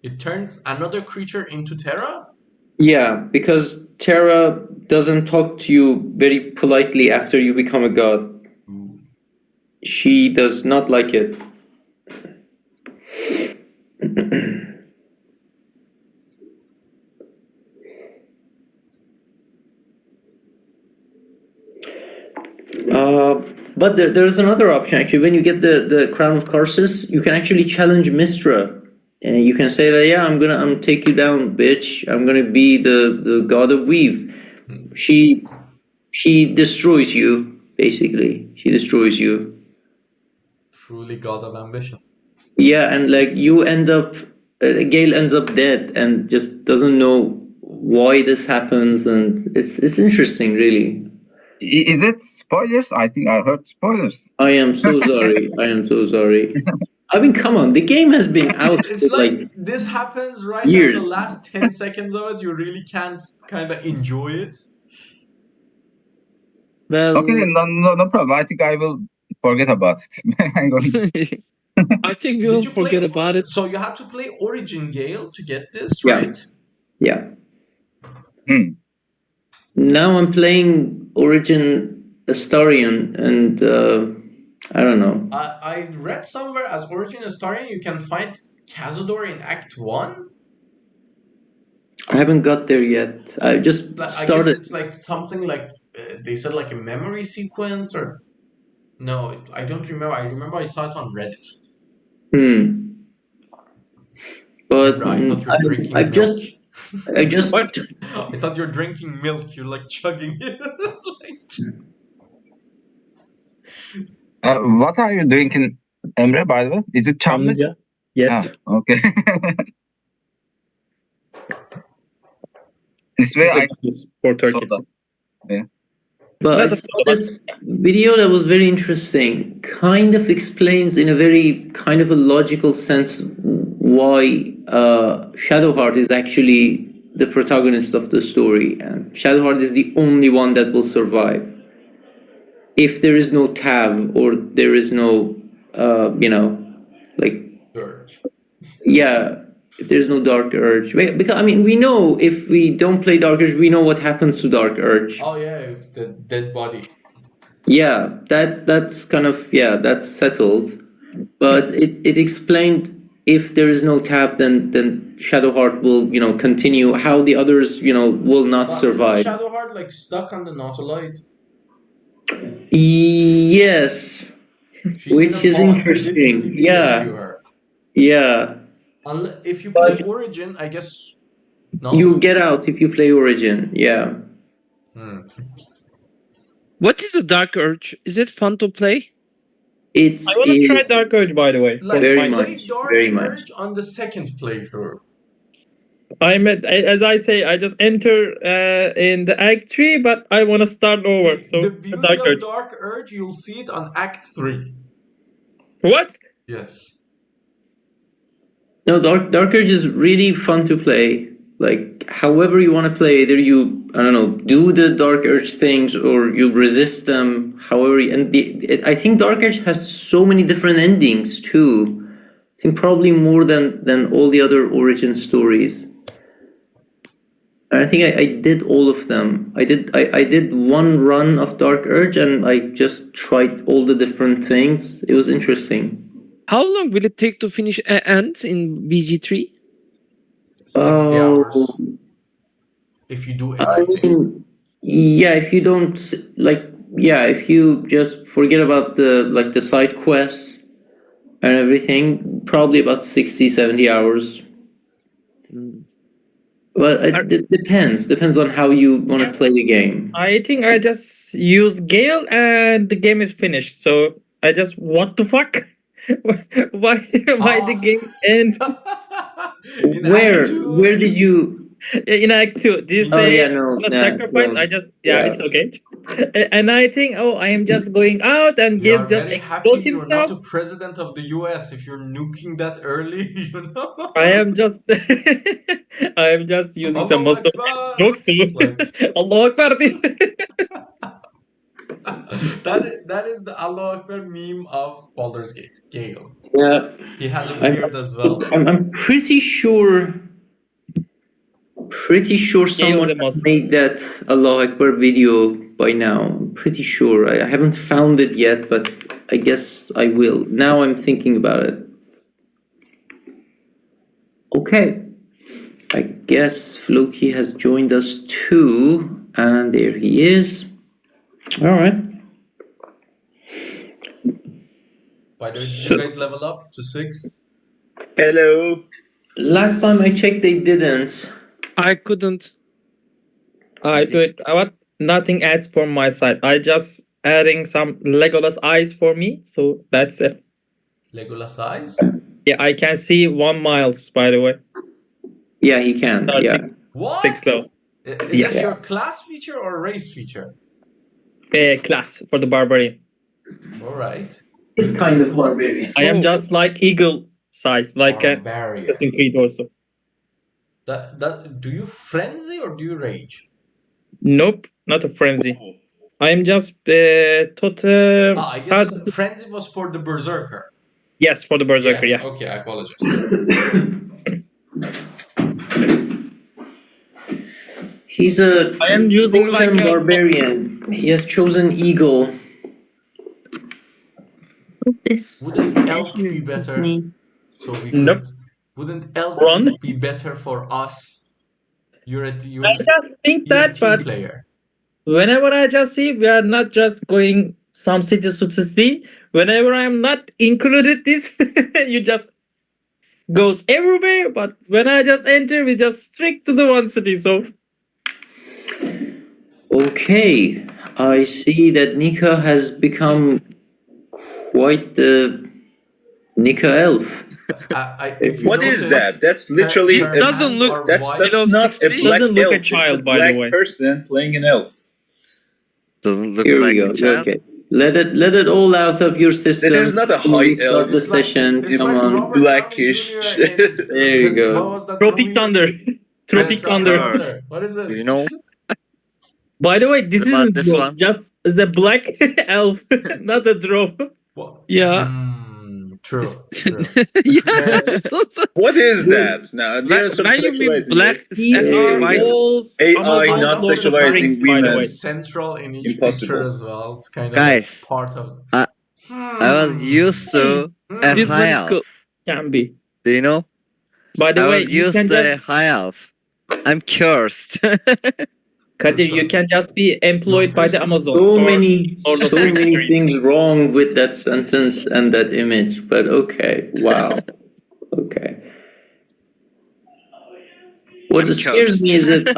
It turns another creature into Terra? Yeah, because Terra doesn't talk to you very politely after you become a god. Ooh. She does not like it. But there's another option actually. When you get the Crown of Curses, you can actually challenge Mistra. And you can say that, yeah, I'm take you down, bitch. I'm gonna be the god of Weave. She destroys you, basically. She destroys you. Truly God of Ambition. Yeah, and like you end up, Gale ends up dead and just doesn't know why this happens, and it's interesting, really. Is it spoilers? I think I heard spoilers. I am so sorry. I am so sorry. I mean, come on, the game has been out for It's like like this happens right at the years. last 10 seconds of it. You really can't kind of enjoy it. Well, Okay, no problem. I think I will forget about it. I'm going to- I think Did we'll you forget play? about it. So you had to play Origin Gale to get this, Yeah. right? Yeah. Hmm. Now I'm playing Origin Astarion, and I don't know. I read somewhere as Origin Astarion you can find Cazador in Act 1. I haven't got there yet. I just I guess started. it's like something like they said like a memory sequence or no, I don't remember. I remember I saw it on Reddit. But I thought you were drinking I milk. just What? I thought you were drinking milk. You're like chugging it. It's like... What are you drinking, Emre, by the way? Is it Chamlet? Çamlıca. Yes. Ah, okay. This way I For Turkey. soda. But I That's saw this video that was very interesting. Kind of explains in a very kind of a logical sense why Shadowheart is actually the protagonist of the story, and Shadowheart is the only one that will survive. If there is no Tav or there is no, like Urge. yeah, if there's no Dark Urge, because I mean we know if we don't play Dark Urge, we know what happens to Dark Urge. Oh yeah, the dead body. Yeah, that's kind of, yeah, that's settled. But it explained if there is no tap, then Shadowheart will continue. How the others will not survive. Isn't Shadowheart like stuck on the Nautiloid? Yes, which is interesting. Yeah, yeah. If you play Origin, I guess. No. You get out if you play Origin. Yeah. What is the Dark Urge? Is it fun to play? I want to try Dark Urge, by the way. Like, very I much, played Dark very much. Urge on the second playthrough. As I say, I just enter in the Act 3, but I want to start over. So The beauty Dark of Urge. Dark Urge, you'll see it on Act 3. What? Yes. No, Dark Urge is really fun to play. Like, however you want to play, either you, I don't know, do the Dark Urge things or you resist them. However, I think Dark Urge has so many different endings too. I think probably more than all the other Origin stories. And I think I did all of them. I did one run of Dark Urge and I just tried all the different things. It was interesting. How long will it take to finish Ant in BG3? 60 hours. If you do everything. Yeah, if you don't if you just forget about the side quests and everything, probably about 60-70 hours. Well, it depends on how you want to play the game. I think I just use Gale and the game is finished. So I just, what the fuck? why the game end? Where did you? In Act 2, did you say sacrifice? don't. I just, it's okay. And I think, I am just going out and We are Gale just very happy explode you're not himself. the president of the US if you're nuking that early, you know? I am just I am just using some Allahu most of Akbar. jokes. It's like- Allah Akbar. That is the Allah Akbar meme of Baldur's Gate. Gale. Yeah, He has a I'm, beard as well. I'm pretty sure someone the has most. made that Allah Akbar video by now. I'm pretty sure. I haven't found it yet, but I guess I will. Now I'm thinking about it. Okay. I guess Floki has joined us too, and there he is. All right. By the way, did So- you guys level up to 6? Hello. Last time I checked, they didn't. I couldn't. I do it. What? Nothing adds from my side. I just adding some Legolas eyes for me. So that's it. Legolas eyes? Yeah, I can see 1 miles. By the way, Yeah, he can. Yeah. What? 6 level. Is Yes. it your class feature or race feature? Class for the barbarian. Alright. It's kind of barbarian. I am Oh. just like eagle size, like a Barbarian. Assassin's Creed also. Do you frenzy or do you rage? Nope, not a frenzy. I am just total. I guess frenzy was for the berserker. Yes, for the berserker. Yes, Yeah. okay, I apologize. He's a I am using like totem a- barbarian. He has chosen eagle. This Wouldn't elk be session with better? me. So we Nope. could. Wouldn't elk Run. be better for us? You're I just think you're a that, team but player. whenever I just see, we are not just going some city to city. Whenever I am not included, this you just goes everywhere. But when I just enter, we just stick to the one city. So Okay, I see that Nika has become quite the Nika elf. If you What is notice, that? That's literally her a- doesn't hands look- are That's white. Below not a 60? black Doesn't look a elf. child, it's a by the black way. person playing an elf. Doesn't look Here like we a go. child. Okay, let it all out of your system. That is not a before high we start elf. the It's like- session. it's Come like on. Robert Downey Blackish. Jr. in- There you go. What was that Tropic movie? Thunder, Tropic Yes, Thunder. Thunder. What is this? You know? By the way, this What about isn't this drop. one? Just the black elf, not a drop. What? Yeah. True. True. Yeah. So, What is that? Now, they are when you mean sexualizing black, it. it's These actually are white. walls. AI Amazon's not Lord of the sexualizing Rings, by the women. way. Central in each Impossible. picture as well. It's kind of Guys, part of. I was used to a This one high is elf. cool. Can be. Do you know? By the I way, was you used can to a just high elf. I'm cursed. Kadir, you can just be employed by the Amazon. So many, Lord of so the Rings many series. things wrong with that sentence and that image. But okay, wow, okay. What I'm scares me is that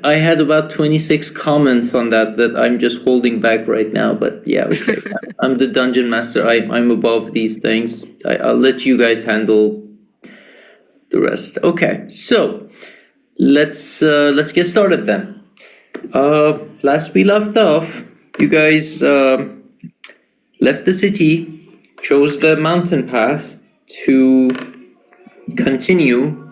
I had about 26 comments on that I'm just holding back right now. But yeah, okay. I'm the dungeon master. I'm above these things. I'll let you guys handle the rest. Okay, so let's get started then. Last we left off, you guys left the city, chose the mountain path to continue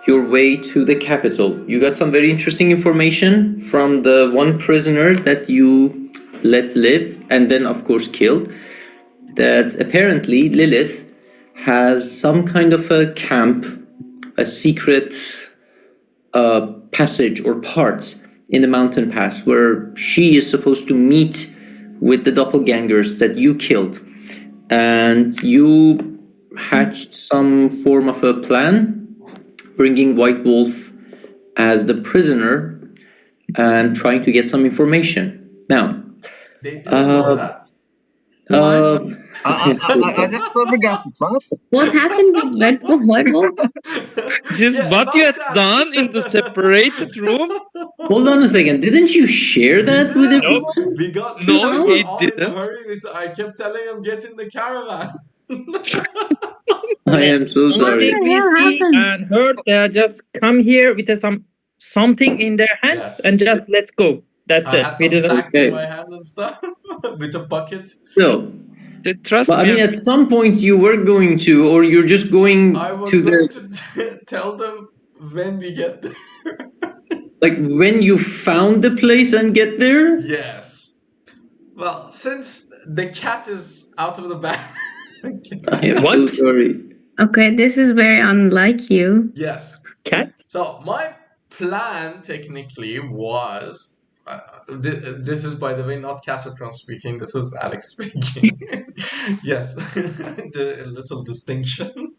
your way to the capital. You got some very interesting information from the one prisoner that you let live and then of course killed, that apparently Lilith has some kind of a camp, a secret passage or part in the mountain pass where she is supposed to meet with the doppelgangers that you killed, and you hatched some form of a plan, bringing White Wolf as the prisoner and trying to get some information. Now, They didn't know that. I just flabbergasted. What? What happened with Red Bull? White Wolf? This is Yeah, what about you had that. done in the separated room. hold on a second. Didn't you share that with Yeah. everyone? We got No, we were he all in a didn't. hurry. So I kept telling him get in the caravan. I am so Only sorry. thing we What the hell see happened? and heard, they just come here with something in their hands Yes. and just let's go. That's I it. had We some didn't. sacks Okay. in my hand and stuff with a bucket. So, Trust but I mean, me. at some point you were going to, or you're just going I was to going the, to tell them when we get there. like when you found the place and get there? Yes. Well, since the cat is out of the bag. I am so What? sorry. Okay, this is very unlike you. Yes. Cat? So my plan technically was. This is, by the way, not Casatron speaking. This is Alex speaking. Yes, the little distinction.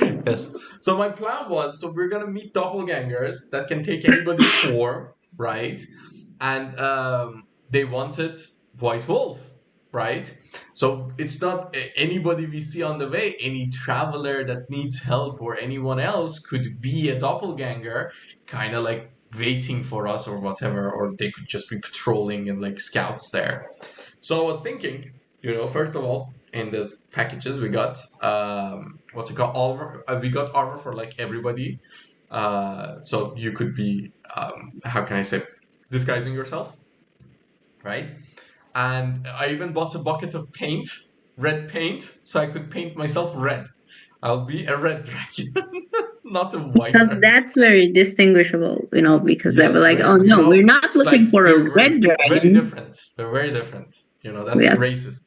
Yes. So my plan was, so we're gonna meet doppelgangers that can take anybody's form, right? And they wanted White Wolf, right? So it's not anybody we see on the way. Any traveler that needs help or anyone else could be a doppelganger, kind of like waiting for us or whatever, or they could just be patrolling and like scouts there. So I was thinking, first of all, in these packages we got what's it called, armor. We got armor for like everybody. So you could be how can I say, disguising yourself, right? And I even bought a bucket of paint, red paint, so I could paint myself red. I'll be a red dragon, not a white Because dragon. that's very distinguishable, because they were Yes, like, oh no, we're not it's looking like for a they're red very dragon. different. They're very different. That's Yes. racist.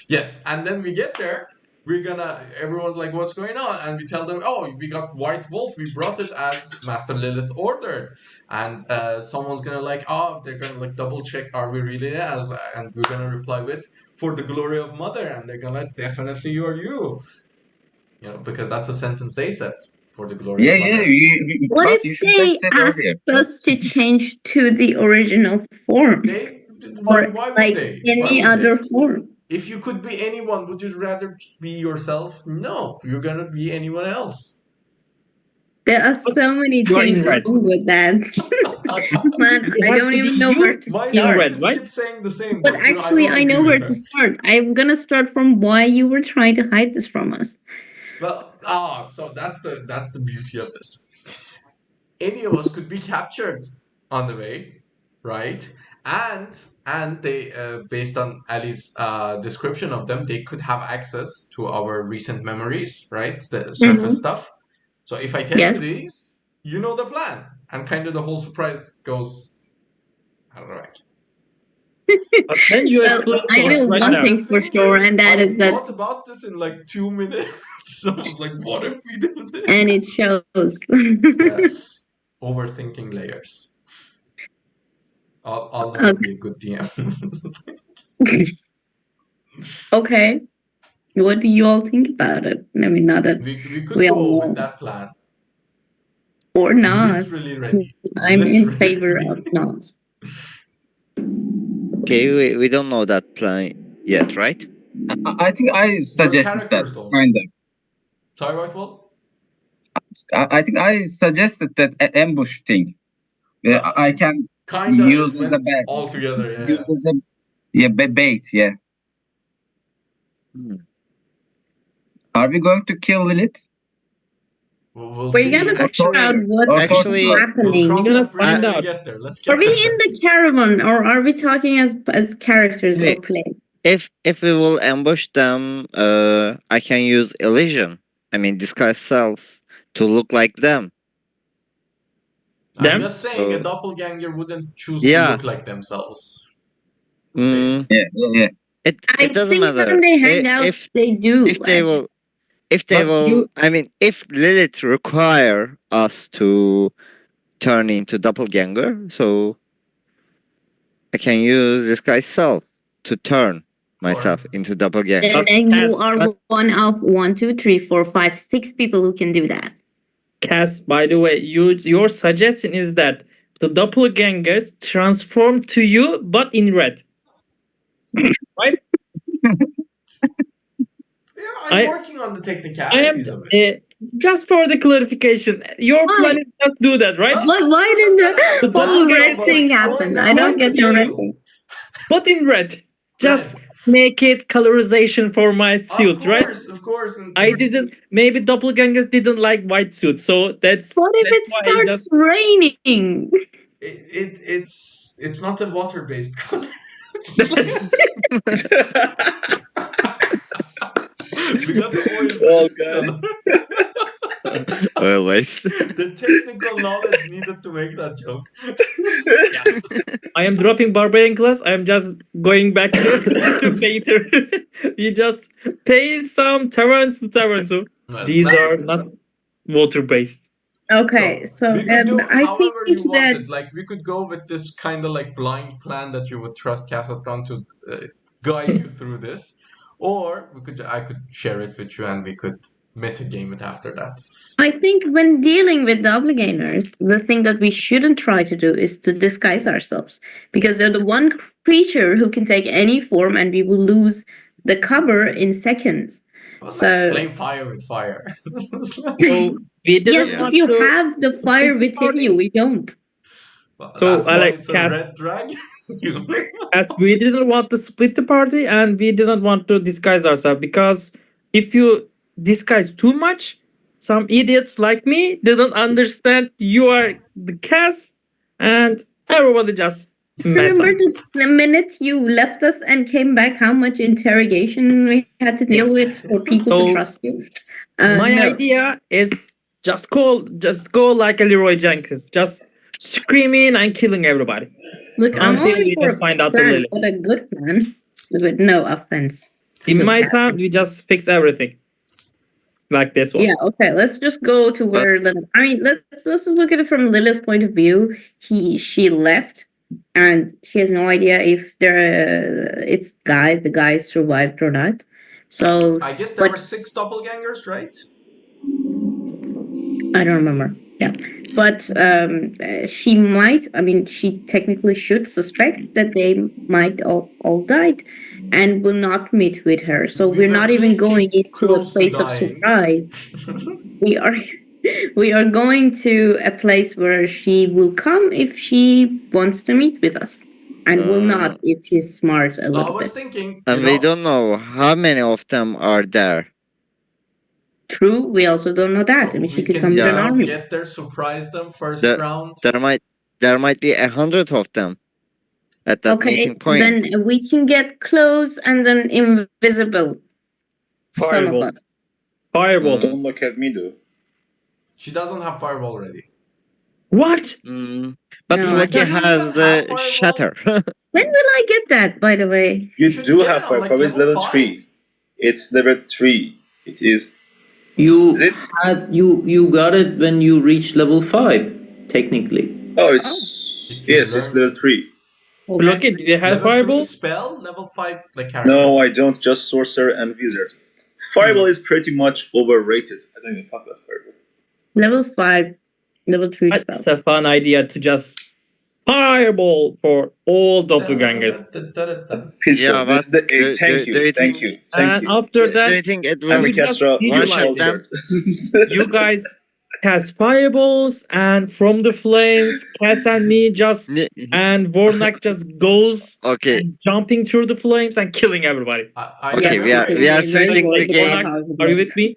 Yes, and then we get there. Everyone's like, what's going on? And we tell them, oh, we got White Wolf. We brought it as Master Lilith ordered. And someone's gonna they're gonna like double check, are we really as? And we're gonna reply with, for the glory of Mother. And they're gonna definitely you're you. Because that's the sentence they said, for the glory of Mother. What But if you should have they said asked earlier. us to change to the original form? Why Or would like they? any other form? If you could be anyone, would you rather be yourself? No, you're gonna be anyone else. There are so many You are in things red. wrong with that. Man, You I have don't to be even know you where to My in start. red, sentence right? keeps saying the same, But but actually, don't I know agree where with to her. start. I'm gonna start from why you were trying to hide this from us. Well, so that's the beauty of this. Any of us could be captured on the way, right? And they, based on Ali's description of them, they could have access to our recent memories, right? The surface stuff. So if I tell you Yes. these, you know the plan, and kind of the whole surprise goes. I don't know. But then you Well, explain I to us know right one now. thing for sure, and that I is that, thought about this in like 2 minutes. So I was like, what if we do this? and it shows. Yes, overthinking layers. I'll never Okay. be a good DM. Okay. What do you all think about it? I mean, not that we could we go all with know. that plan. Or not. Literally ready. I'm in Literally favor ready. of not. Okay, we don't know that plan yet, right? I think I suggested that, characters don't. kind of. Sorry, what? Well, I think I suggested that ambush thing. I can kind of use as a meant bag. all together. Yeah. Use as a bait. Yeah. Hmm. Are we going to kill Lilith? We'll We're see. gonna Actually- figure out what's actually- We'll happening. cross You're gonna that bridge find when we out. get there. Let's get Are we there. in the caravan, or are we talking as characters or Wait. play? If we will ambush them, I can use illusion. I mean, disguise self to look like them. I'm Them? just saying, a Oh. doppelganger wouldn't choose Yeah. to look like themselves. Mm, Yeah. I it doesn't think matter. when they hang out, If they do. if they will, But you- I mean, if Lilith require us to turn into doppelganger, so I can use disguise self to turn myself into doppelganger. And you But- are but- one of 1, 2, 3, 4, 5, 6 people who can do that. Cass, by the way, your suggestion is that the doppelgangers transform to you, but in red. Right? Yeah, I'm I- working on the I am technicalities of it. just for the clarification. Your Why? plan is just do that, right? Why did the But whole that's red not thing what- happen? that's I not don't what get we the red do. thing. But in red. Just make it colorization for my suits, right? Of course. And I didn't. Maybe doppelgangers didn't like white suits, so that's. What if that's it why I starts just- raining? it's not a water-based color. We got the oil-based color. Always. The technical knowledge needed to make that joke. I am dropping barbarian class. I am just going back to painter. We just paid some taverns to taverns. So Well, these that- are not water based. Okay, so we could do I however think you that wanted. Like we could go with this kind of like blind plan that you would trust Casatron to guide you through this, or I could share it with you and we could metagame it after that. I think when dealing with doppelgangers, the thing that we shouldn't try to do is to disguise ourselves because they're the one creature who can take any form and we will lose the cover in seconds. Well, So- like playing fire with fire. So we didn't Yes, want if you to have the fire within you, we don't. Well, So that's I why like it's a cast- red dragon. as we didn't want to split the party and we didn't want to disguise ourselves because if you disguise too much, some idiots like me didn't understand you are the cast and everybody just mess Remember up. the minute you left us and came back, how much interrogation we had to deal Yes. with for people So, to trust you? My No. idea is just go like a Leroy Jenkins, just screaming and killing everybody. Look, I'm Until only we for just a find out the plan, Lily. but a good plan. With no offense. In to my Cass. time, we just fix everything. Like this one. Yeah, okay. Let's just go to where Lilith. I mean, let's just look at it from Lilith's point of view. She left, and she has no idea if the guy survived or not. So I guess there were but- 6 doppelgangers, right? I don't remember. Yeah, but she might. I mean, she technically should suspect that they might all died, and will not meet with her. So We we're were not even pretty going into a close to place of dying. surprise. We are going to a place where she will come if she wants to meet with us, and will not if she's smart a I little was bit. thinking, And we don't know how many of them are there. True, we also don't know that. I mean, she we could can come with an Yeah. army. get there, surprise them first The- round. There might be 100 of them at that Okay, meeting point. then we can get close and then invisible. For some of Fireball. us. Fireball. Mm. Don't look at me, though. She doesn't have fireball already. What? But No, Floki I don't has even the have fireball. shatter. When will I get that, by the way? You should do get have it on, fire like, power. It's level level 5. 3. It's level 3. It is. You Is it? you got it when you reach level 5, technically. Oh, it's. If you Yes, it's learn level 3. Look at, do you have Level 3 fireballs? spell, level 5 like character. No, I don't. Just sorcerer and wizard. Fireball is pretty much overrated. I don't even talk about fireball. Level 5, level 3 spell. That's a fun idea to just fireball for all doppelgangers. Yeah, but Thank you. Thank you. Thank And you. after Do that, you think it And will the you just Castra visualize them? you guys cast fireballs, and from the flames, Cass and me just and Vornak just goes Okay, and jumping through the flames and killing everybody. Okay, we are switching the game. Are you with me?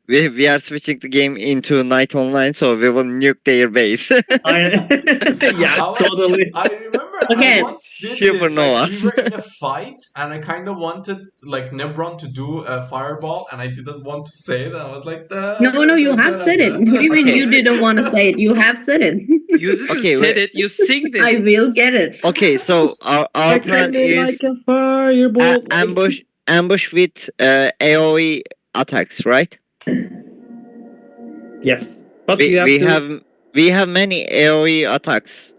We are switching the game into night online, so we will nuke their base. Yeah, totally. I remember Okay. I once did Supernova. this. Like, we were in a fight, and I kind of wanted like Nebron to do a fireball, and I didn't want to say it. I was like, No, you have said it. What do you mean Okay. you didn't want to say it? You have said it. You didn't Okay, said wait. it, you singed it. I will get it. Okay, so our I plan can be is like a fireball. ambush with AOE attacks, right? Yes, but you We have many AOE attacks.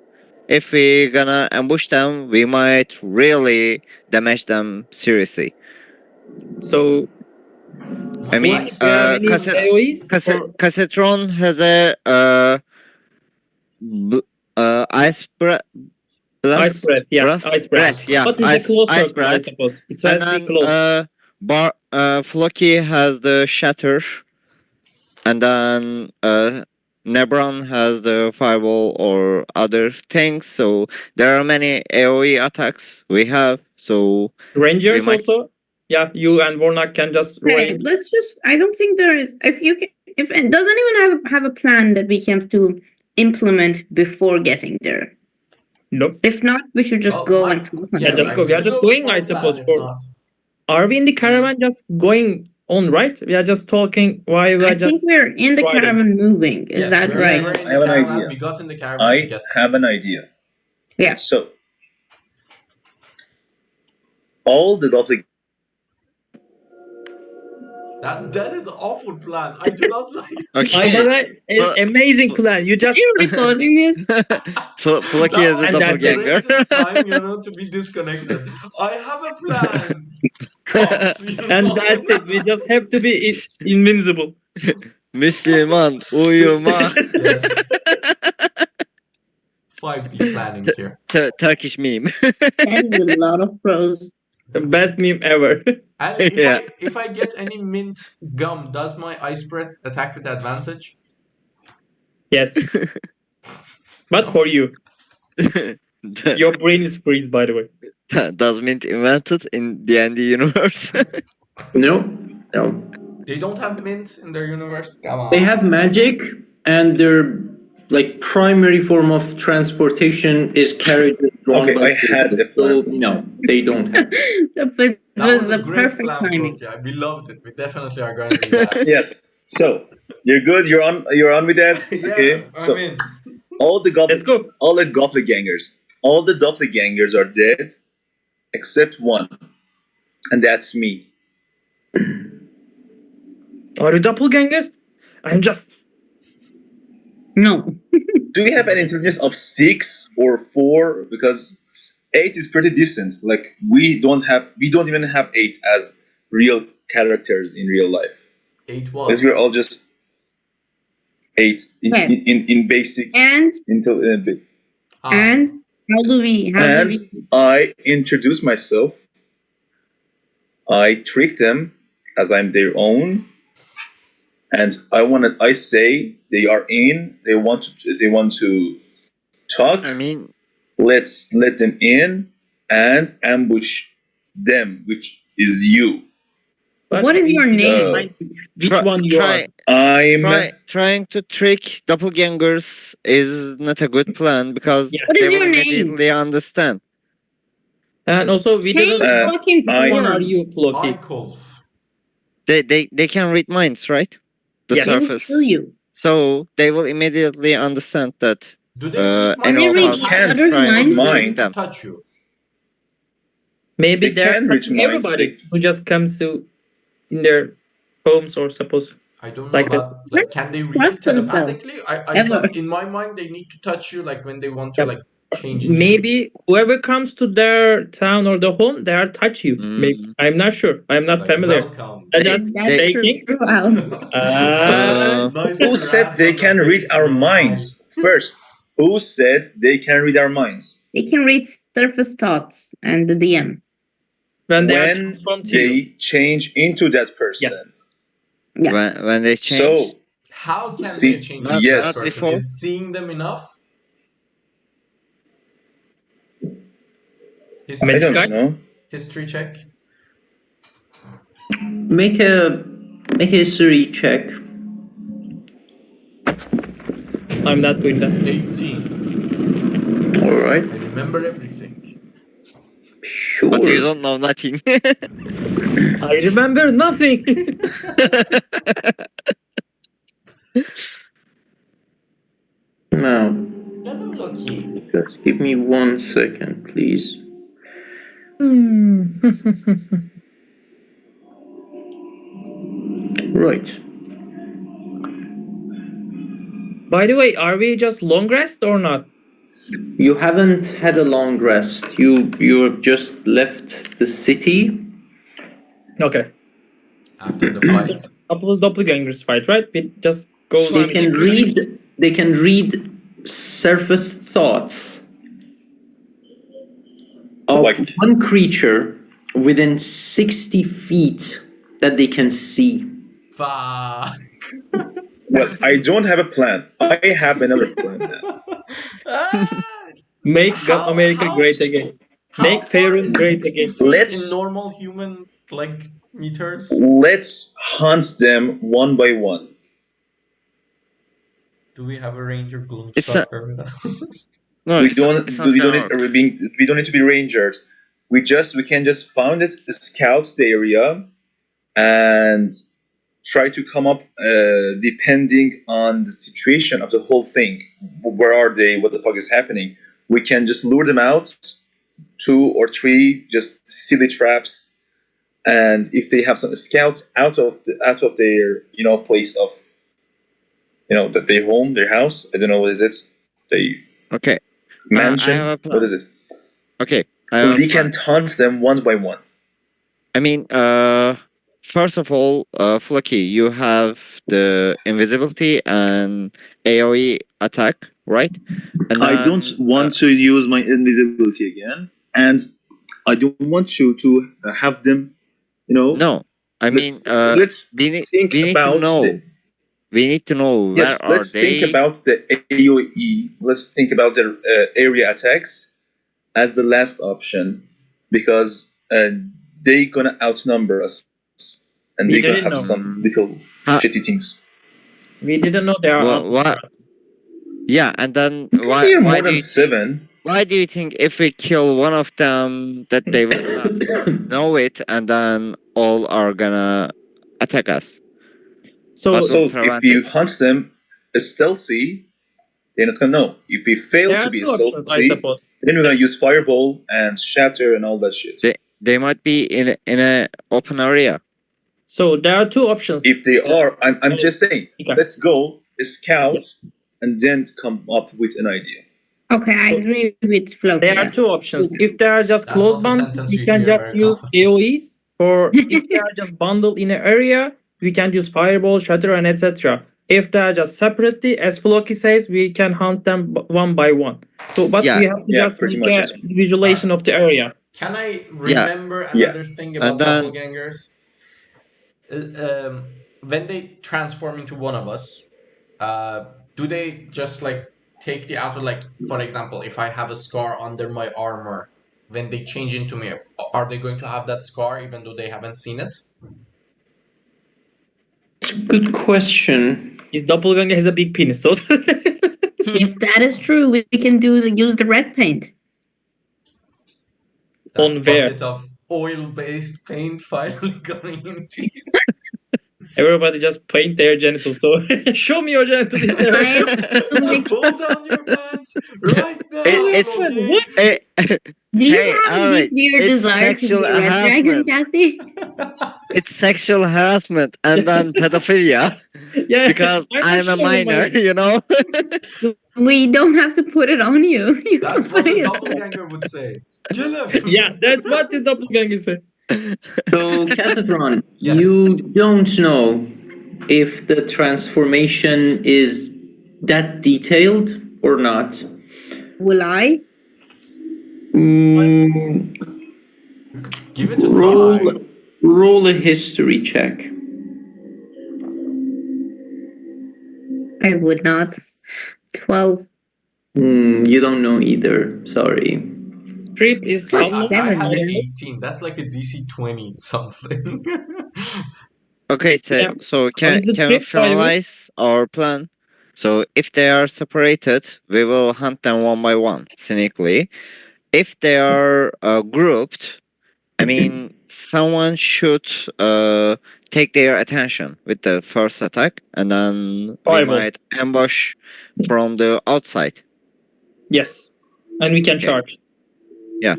If we gonna ambush them, we might really damage them seriously. So I mean, do you have any AoEs? Or Cassetron has a ice breath. ice breath, yeah, Breath? ice breath. Breath, yeah, But it's ice- a close ice circle, I breath. suppose. It And has to be close. then Floki has the shatter, and then Nebron has the fireball or other things. So there are many AOE attacks we have. So Rangers might- also. Yeah, you and Vornak can just Okay, range. let's just. I don't think there is. If you can, if does anyone have a plan that we can have to implement before getting there? Nope. If not, we should just go and talk on Yeah, the just way. go. We are just going, I suppose. For are we in the caravan just going own, right? We are just talking while we I are think just. we're in the riding. caravan moving. Is Yes, that we're, right? we're in I the have an caravan. idea. We got in the caravan to I get have an idea. Yeah. So, all the doppelgangers. that is an awful plan. I do not like it. I'm Okay. right. But- Amazing plan. You just You're recording this? Plucky That is a And that's it. doppelganger. raises time, to be disconnected. I have a plan. Cops, and that's it. We just have to be invincible. Müslüman uyuma. Yes. 5D planning here. Turkish meme. That is a lot of pros. The best meme ever. Ali, Yeah. if I get any mint gum, does my ice breath attack with advantage? Yes. But for you. Your brain is freeze, by the way. Does Mint invented in DnD universe? No. They don't have mint in their universe? Come on. They have magic, and their like primary form of transportation is carriages drawn Okay, by I had horses. a plan. So no, they don't have. But it That was was the a great perfect plan, timing. Floki. We loved it. We definitely are going to do that. Yes. So, you're good. You're on with that. Yeah, Okay. So, I'm in. all the Let's go. doppelgangers are dead, except one, and that's me. Are you doppelgangers? I'm just. No. Do we have an intelligence of 6 or 4? Because 8 is pretty decent. Like we don't even have 8 as real characters in real life. 8 Because was. we're all just 8 Okay. in basic And Ah, and how do we and I introduce myself. I trick them as I'm their own, and I say they are in. They want to talk. I mean, Let's let them in and ambush them, which is you. But What is we your don't name? mind which one you are. I'm trying to trick doppelgangers is not a good plan because Yeah. What is they will your name? immediately understand. And also, we Change didn't. fucking Which one are form. you, Floki? Icons. They can read minds, right? The Yes. They will surface. kill you. So they will immediately understand that Do they read any minds? of They read us each can't is other's trying minds. to They trick need to them. touch you. Maybe They they're can read touching minds. everybody who just comes to in their homes or suppose. I don't know Like about can they read you Trust themselves. telepathically? I Ever. thought in my mind they need to touch you like when they want to Yep. like change into Maybe whoever comes to their town or the home, they are touch you. Maybe I'm not sure. I'm not like familiar. welcome. I Is just that taking. true, Alan? Nice Who said grasp they on the can read face, our bro. minds? First, who said they can read our minds? They can read surface thoughts and the DM. When they are When transformed to you. they change into that person. Yes. Yeah. When they change. So, How can See, they change not- into yes. that not person? before. Is seeing them enough? I Magic don't guy? know. History check. Make a history check. I'm not doing that. 18. All right. I remember everything. Sure. But you don't know nothing. I remember nothing. Now, Hello, Loki. just give me 1 second, please. Right. By the way, are we just long rest or not? You haven't had a long rest. You have just left the city. Okay. After the fight. Couple of doppelgangers fight, right? We just go. They can read. They can read surface thoughts of Like- one creature within 60 feet that they can see. Fuck. Well, I don't have a plan. I have another plan now. Make How- America how- great again. How Make far Faerun is great 60 again. feet Let's- in normal human like meters? Let's hunt them one by one. Do we have a ranger gloom It's stalker with us? No, we it's don't. not We gonna work. don't need to be rangers. We can just found it, scout the area, and try to come up depending on the situation of the whole thing. Where are they? What the fuck is happening? We can just lure them out, 2 or 3 just silly traps, and if they have some scouts out of their place of that their home, their house. I don't know what is it. They Okay. I mansion. have a plan. What is it? Okay. I have a We plan. can hunt them one by one. I mean, first of all, Flocky, you have the invisibility and AoE attack, right? And I don't want to use my invisibility again, and I don't want you to have them. No, I mean, let's we need think to about know. We need to know yes. where are Let's think they. about the AOE. Let's think about their area attacks as the last option, because they gonna outnumber us, and We they're gonna didn't have know. some little Huh. shitty things. We didn't know they are. What? Yeah, and then You're why more do than you 7. why do you think if we kill one of them that they will not know it, and then all are gonna attack us? So What will So if prevent you it? hunt them stealthy, they're not gonna know. If we fail there to are be 2 options, I stealthy, suppose. then we're gonna use fireball and shatter and all that shit. They might be in a open area. So there are 2 options. If they are, I'm just saying, Okay. let's go scout and then come up with an idea. Okay, I agree with Flo. There are 2 options. If they are just That's close not a bound, sentence we you can hear just very use commonly. AoEs. Or if they are just bundled in an area, we can use fireball, shatter, and etc. If they are just separately, as Floki says, we can hunt them one by one. So, but Yeah. we have to Yeah, just pretty make much a it. visualization of the area. Can I remember Yeah. another thing And about then- doppelgangers? When they transform into one of us, do they just like take the outer, like for example, if I have a scar under my armor, when they change into me, are they going to have that scar even though they haven't seen it? Good question. His doppelganger has a big penis, so If that is true, we can use the red paint. That On where? bucket of oil-based paint finally going into you. Everybody just paint their genitals. So show me your genitals. Pull down your pants right now, It's- Loki. What? Do you Hey, have a Alec, deep weird it's desire to sexual be a red dragon, harassment. Cassie? It's sexual harassment and then pedophilia Yeah, because I'm a not minor, showing you know. We don't have to put it on you. You That's can what put the it yourself. doppelganger would say. Kill him. Yeah, that's what the doppelganger said. So, Casatron, Yes. you don't know if the transformation is that detailed or not. Will I? Mm, Give it a roll, try. roll a history check. I would not. 12. You don't know either. Sorry. Trip is Plus how long? I had seven. an 18. That's like a DC 20 something. Okay, Yeah. so What is the can we trick, by the way? finalize our plan? So if they are separated, we will hunt them one by one, cynically. If they are grouped, I mean, someone should take their attention with the first attack, and then we Fireball. might ambush from the outside. Yes, and we can Okay. charge. Yeah.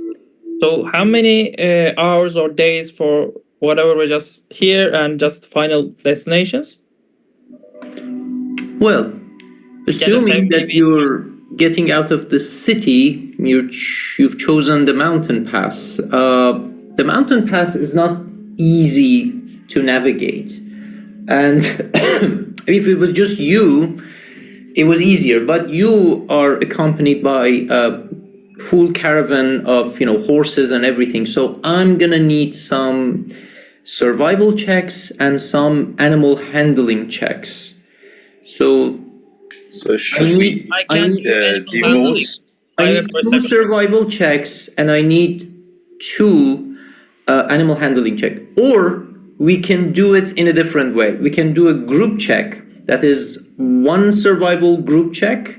So how many hours or days for whatever we're just here and just final destinations? Well, assuming take that maybe- you're getting out of the city, you've chosen the mountain pass. The mountain pass is not easy to navigate. And if it was just you, it was easier. But you are accompanied by a full caravan of horses and everything. So I'm gonna need some survival checks and some animal handling checks. So So should we I can do animal handling. devote? I need For a 2 second. survival checks and I need 2 animal handling check. Or we can do it in a different way. We can do a group check. That is 1 survival group check,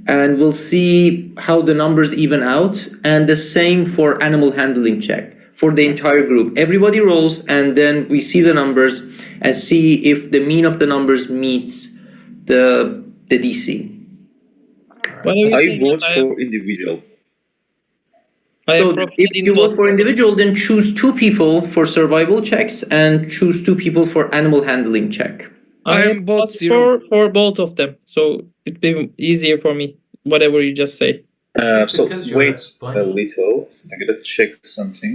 and we'll see how the numbers even out. And the same for animal handling check. for the entire group. Everybody rolls, and then we see the numbers and see if the mean of the numbers meets the DC. What are you I saying? vote for individual. I So am proficient if in you vote both. for individual, then choose 2 people for survival checks and choose 2 people for animal handling check. I I am am both plus 4 zero. for both of them, so it'd be easier for me. Whatever you just say. So Because you're wait a a bunny. little. I gotta check something.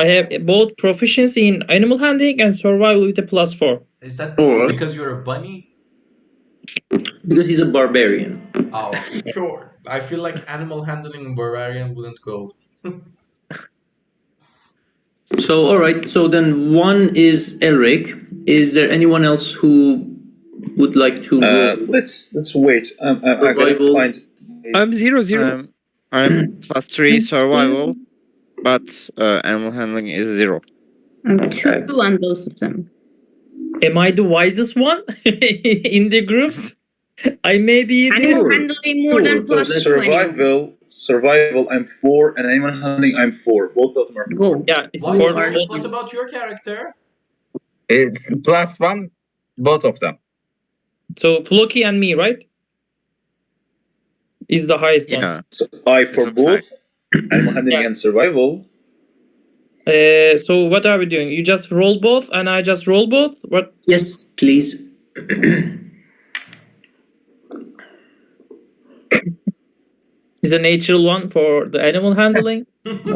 I have both proficiency in animal handling and survival with a plus 4. Is that Or- because you're a bunny? Because he's a barbarian. Oh, sure. I feel like animal handling and barbarian wouldn't go. So, all right. So then 1 is Eric. Is there anyone else who would like to roll? Let's wait. I gotta Survival. find. I'm 0-0. I'm +3 survival, but animal handling is 0. I'm 2 on both of them. Am I the wisest one in the groups? I may be Animal Sure, handling more than sure. plus So 2 anymore. survival. I'm 4, and animal handling. I'm 4. Both of them are 4. Go. Yeah, it's Why, for Wolf? both. What about your character? It's +1, both of them. So Floki and me, right? Is the highest Yeah. one. So I for It's both animal handling Yeah. and survival. So what are we doing? You just roll both, and I just roll both. What? Yes, please. Is a natural one for the animal handling? This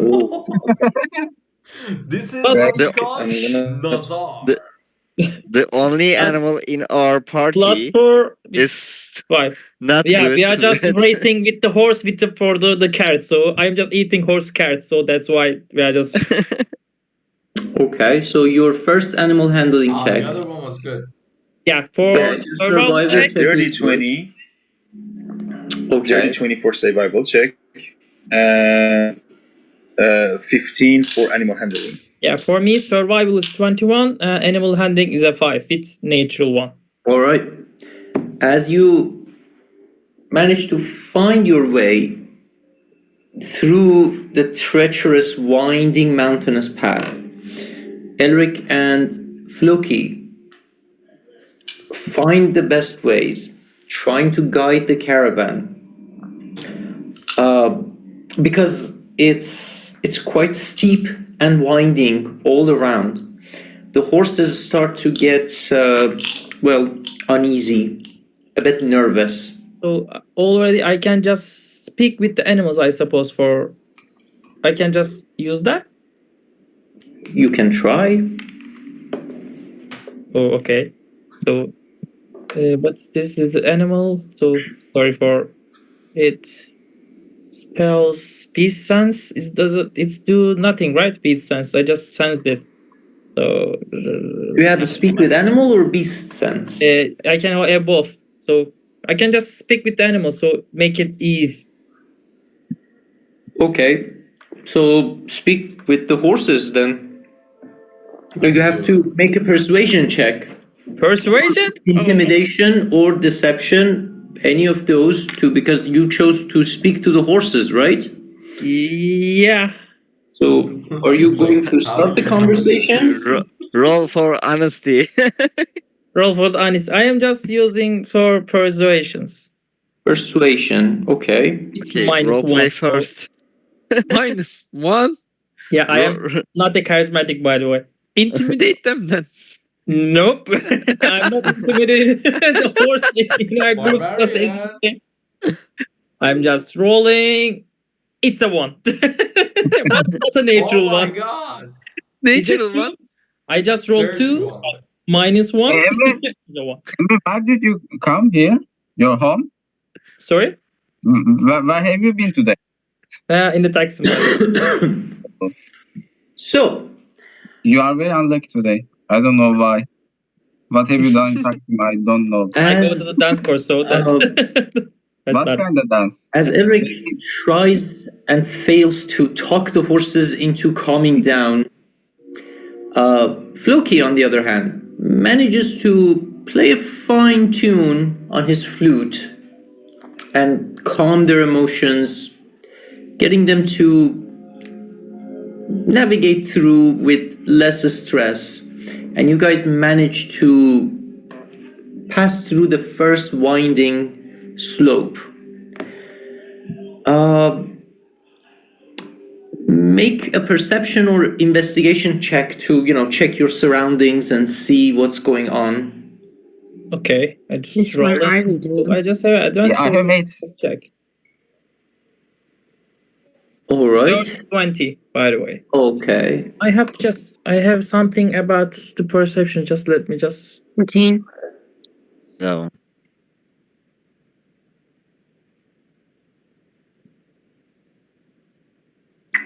is But- what we The- call I'm gonna- Nazar. The- The only animal in our Plus party 4 with is 5. not Yeah, good. we are just with- rating with the horse with for the carrot. So I'm just eating horse carrots. So that's why we are just. Okay, so your first animal handling Ah, check. the other one was good. Yeah, for Yeah, survival survival check. check. Dirty is good. 20. Okay. Dirty 20 for survival check. And 15 for animal handling. Yeah, for me, survival is 21. Animal handling is a 5. It's natural one. All right. As you manage to find your way through the treacherous, winding, mountainous path, Elric and Floki find the best ways, trying to guide the caravan. Because it's quite steep and winding all around. The horses start to get uneasy, a bit nervous. So already I can just speak with the animals, I suppose. I can just use that. You can try. Oh, okay. So, but this is the animal. So sorry for it. Spells beast sense. It's do nothing, right? Beast sense. I just sensed it. So Do you have to speak with animal or beast sense? I can have both. So I can just speak with the animal. So make it easy. Okay. So speak with the horses then. You have to make a persuasion check. Persuasion. Intimidation or deception, any of those two, because you chose to speak to the horses, right? Yeah. So are you going to start the conversation? Roll for honesty. Roll for the honest. I am just using for persuasions. Persuasion, okay. It's Okay, minus role play 1. so- first. -1. Yeah, I am not a charismatic, by the way. Intimidate them then. Nope. I'm not intimidated. The horse in our group does Barbarian. anything. I'm just rolling. It's a 1. But not a natural Oh my one. god. Is it Natural 2? one. I just rolled Dirty 2. one. Minus 1. Emre? It's a 1. Where did you come here? Your home? Sorry? Where have you been today? In the taxi. So, You are very unlucky today. I don't know why. What have you done in Taksim? I don't know. I go to as the dance course, so that's, that's What not. kind of dance? as Eric tries and fails to talk the horses into calming down, Floki, on the other hand, manages to play a fine tune on his flute and calm their emotions, getting them to navigate through with less stress, and you guys manage to pass through the first winding slope. Make a perception or investigation check to check your surroundings and see what's going on. Okay, I just This one rolled I it. will do. I just have advanced Yeah, I have made. check. All right. 20, by the way. Okay. I have something about the perception. Just let me just. 14. So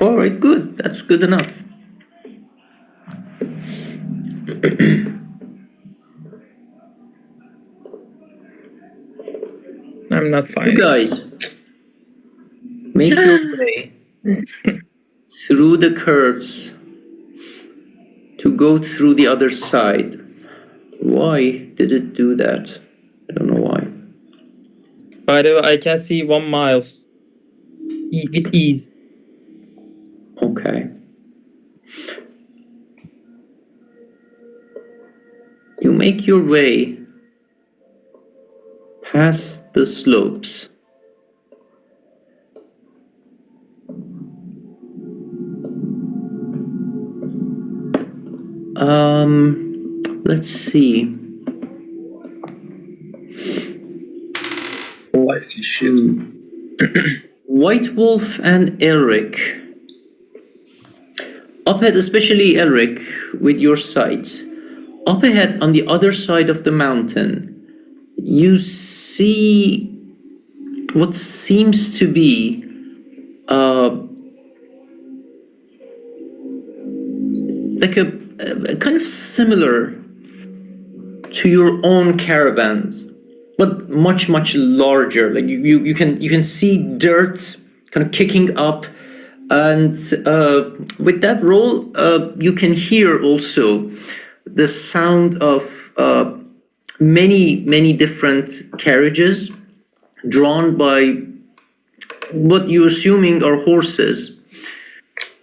All right. Good. That's good enough. I'm not You fine. guys make your way through the curves to go through the other side. Why did it do that? I don't know why. By the way, I can see 1 miles with ease. Okay. You make your way past the slopes. Let's see. Oh, I see shit. White Wolf and Elric. Up ahead, especially Elric, with your sight. Up ahead on the other side of the mountain, you see what seems to be like a kind of similar to your own caravans, but much larger. Like you can see dirt kind of kicking up, and with that roll, you can hear also the sound of many different carriages drawn by what you're assuming are horses,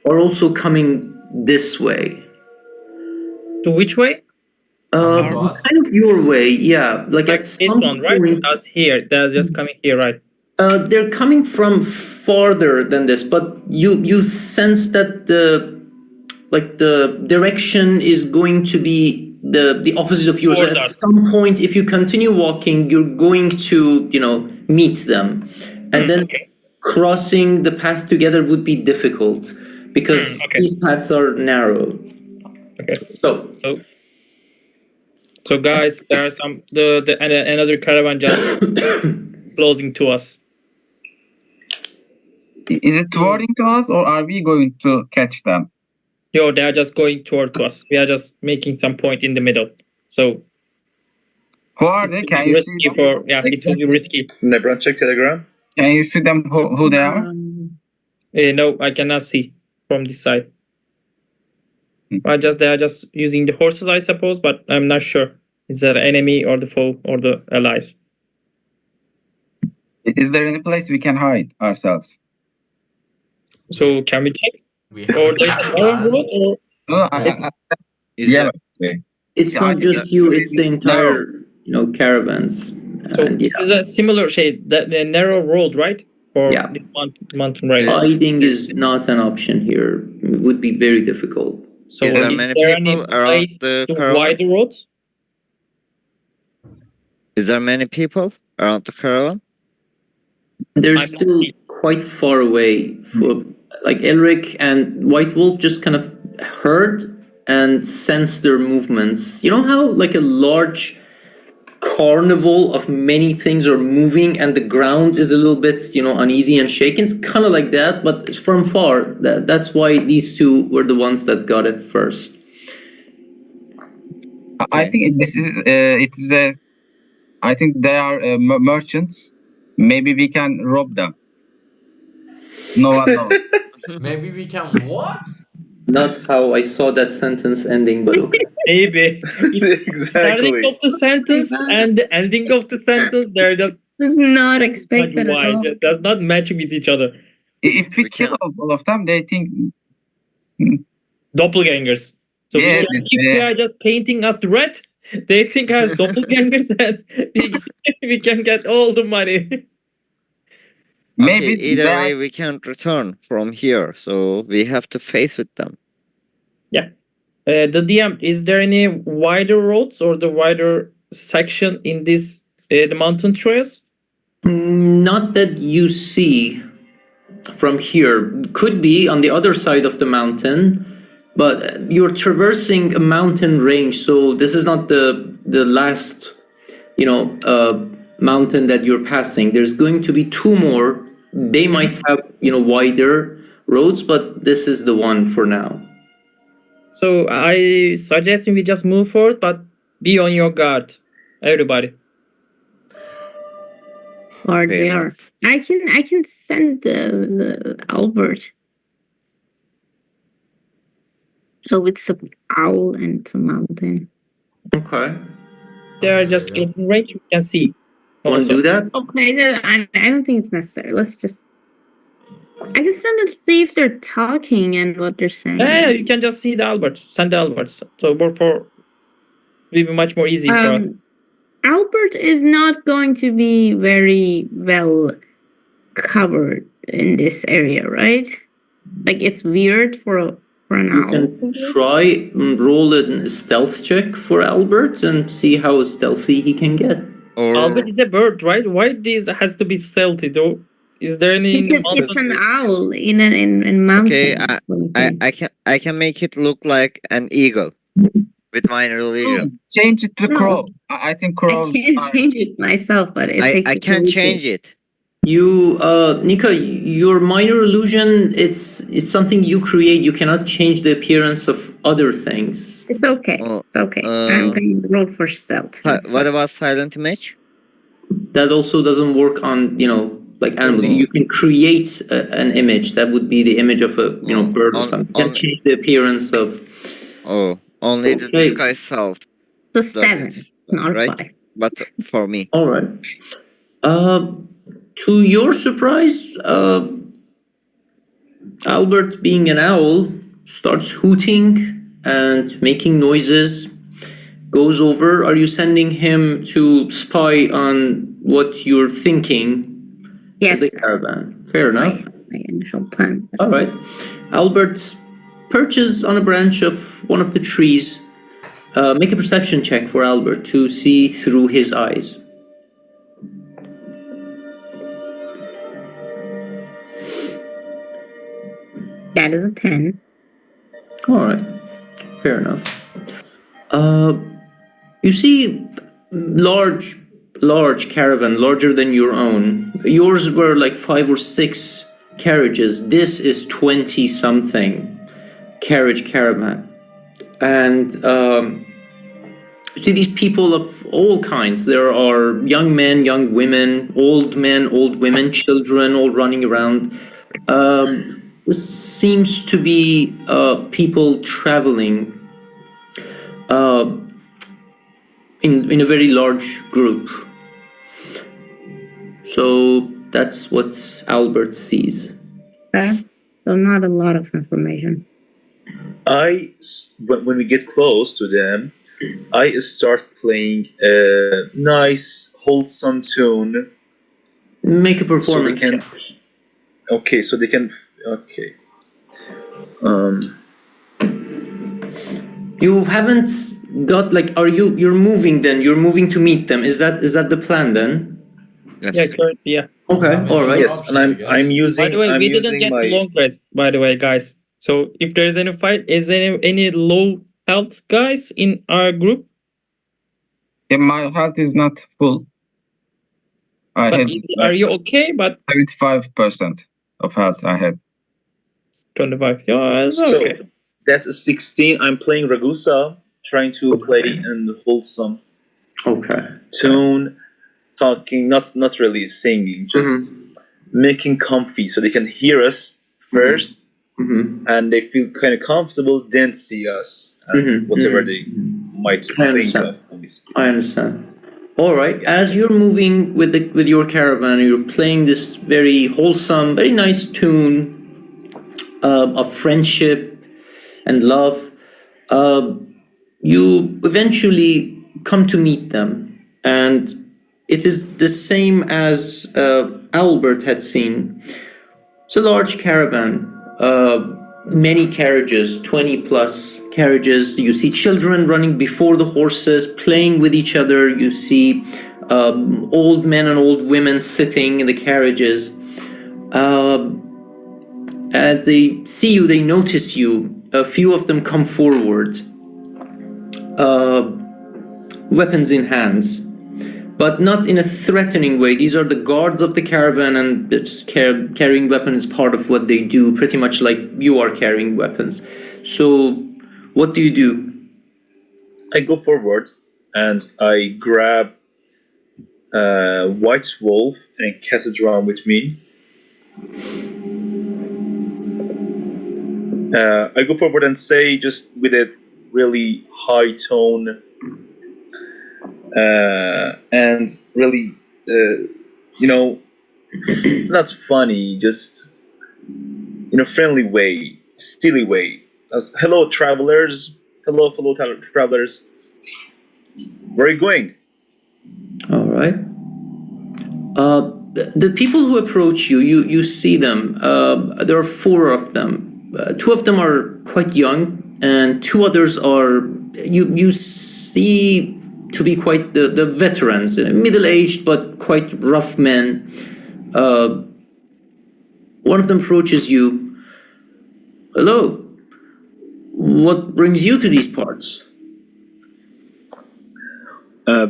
are also coming this way. To which way? Coming to us? Kind of your way, yeah. Like Like at this some one, right? point, That's here. They're just coming here, right? they're coming from farther than this, but you sense that the direction is going to be the opposite of yours. Towards At us. some point, if you continue walking, you're going to meet them, and then Okay. crossing the path together would be difficult because Okay. these paths are narrow. Okay. So So guys, there are some another caravan just closing to us. Is it towarding to us, or are we going to catch them? Yo, they are just going toward us. We are just making some point in the middle. So Who are they? Can you see risky them? it will be risky. Nebron, check Telegram. Can you see them? Who they are? No, I cannot see from this side. They are just using the horses, I suppose, but I'm not sure. Is that enemy or the foe or the allies? Is there any place we can hide ourselves? So can we check? We have Or a there's caravan. another road, or No, is yeah. it's Yeah, not just you; it's the entire caravans. so And this is a similar shade, the narrow road, right? Or Yeah. the mountain range. hiding is not an option here. It would be very difficult. So Is there many any people around place the to caravan? wide roads? Is there many people around the caravan? They're I don't still see. quite far away. For like Elric and White Wolf just kind of heard and sensed their movements. You know how like a large carnival of many things are moving and the ground is a little bit uneasy and shaken. It's kind of like that, but it's from far. That's why these two were the ones that got it first. I think this is I think they are merchants. Maybe we can rob them. No one knows. Maybe we can what? Not how I saw that sentence ending, but okay. Maybe. Starting Exactly. of the sentence and the ending of the sentence, they're just Was not much expected at wide. all. It does not match with each other. If we We kill can- all of them, they think Doppelgangers. So Yeah, if they are just painting us red, they think us doppelgangers, and we can get all the money. maybe Okay, either they way, are- we can't return from here, so we have to face with them. The DM, is there any wider roads or the wider section in this the mountain trails? Not that you see from here. Could be on the other side of the mountain, but you're traversing a mountain range, so this is not the last, mountain that you're passing. There's going to be two more. They might have, wider roads, but this is the one for now. So I suggest we just move forward, but be on your guard, everybody. Or Fair they are. enough. I can send the Albert. So it's an owl and it's a mountain. Okay. They are just in range. We can see. Want to do that? Okay, no, I don't think it's necessary. Let's just. I can send it to see if they're talking and what they're saying. Yeah, you can just see the Albert. Send the Albert. So for be much more easy for us. Albert is not going to be very well covered in this area, right? Like it's weird for an You owl. can try and roll a stealth check for Albert and see how stealthy he can get. Or Albert is a bird, right? Why this has to be stealthy though? Is there any Because it's an owl in okay, mountain. I can make it look like an eagle with minor illusion. change it to No. crow. I think I crows. can't change it myself, but it takes. I a can few change it. You, Nika, your minor illusion, it's something you create. You cannot change the appearance of other things. It's okay. Oh, It's okay. I'm going to roll for stealth. That's What fine. about silent image? That also doesn't work on, like animal. Oh. You can create an image. That would be the image of a, bird or something. You can change the appearance of. Oh, only the Okay. disguise self. It's a does 7, it, not a right? 5. But for me. All right. To your surprise, Albert, being an owl, starts hooting and making noises. Goes over. Are you sending him to spy on what you're thinking? Yes. The caravan. Fair enough. My initial plan. All right. Albert perches on a branch of one of the trees. Make a perception check for Albert to see through his eyes. That is a 10. All right. Fair enough. You see large caravan, larger than your own. Yours were like 5 or 6 carriages. This is 20 something carriage caravan. And you see these people of all kinds. There are young men, young women, old women, children, all running around. This seems to be people traveling in a very large group. So that's what Albert sees. Okay. So not a lot of information. When we get close to them, I start playing a nice, wholesome tune. Make a So they performance. can. Okay, so they can. Okay. You haven't got you're moving then? You're moving to meet them. Is that the plan then? Yes. Yeah, currently, yeah. Okay, all right. Yes, and I'm using. By the way, I'm we didn't using get my. long rest. By the way, guys. So if there is any fight, is there any low health guys in our group? Yeah, my health is not full. I But had are you okay? But 75% of health I had. 25. Yeah, it's So okay. that's a 16. I'm playing Ragusa, trying to play in wholesome Okay. tune, talking, not really singing, just making comfy so they can hear us 1st and they feel kind of comfortable, then see us and whatever they might think understand. of when we see. I understand. All right. As you're moving with your caravan, you're playing this very wholesome, very nice tune of friendship, and love, you eventually come to meet them. And it is the same as Albert had seen. It's a large caravan, many carriages, 20 plus carriages. You see children running before the horses, playing with each other. You see old men and old women sitting in the carriages. As they see you, they notice you. A few of them come forward, weapons in hands, but not in a threatening way. These are the guards of the caravan, and just carrying weapons is part of what they do, pretty much like you are carrying weapons. So, what do you do? I go forward and I grab White Wolf and Cassadron with me. I go forward and say, just with a really high tone and really, not funny, just in a friendly way, silly way. As, hello, travelers. Hello, fellow travelers. Where are you going? All right. The people who approach you, you see them. There are 4 of them. 2 of them are quite young, and 2 others are you see to be quite the veterans, middle-aged but quite rough men. One of them approaches you. Hello. What brings you to these parts?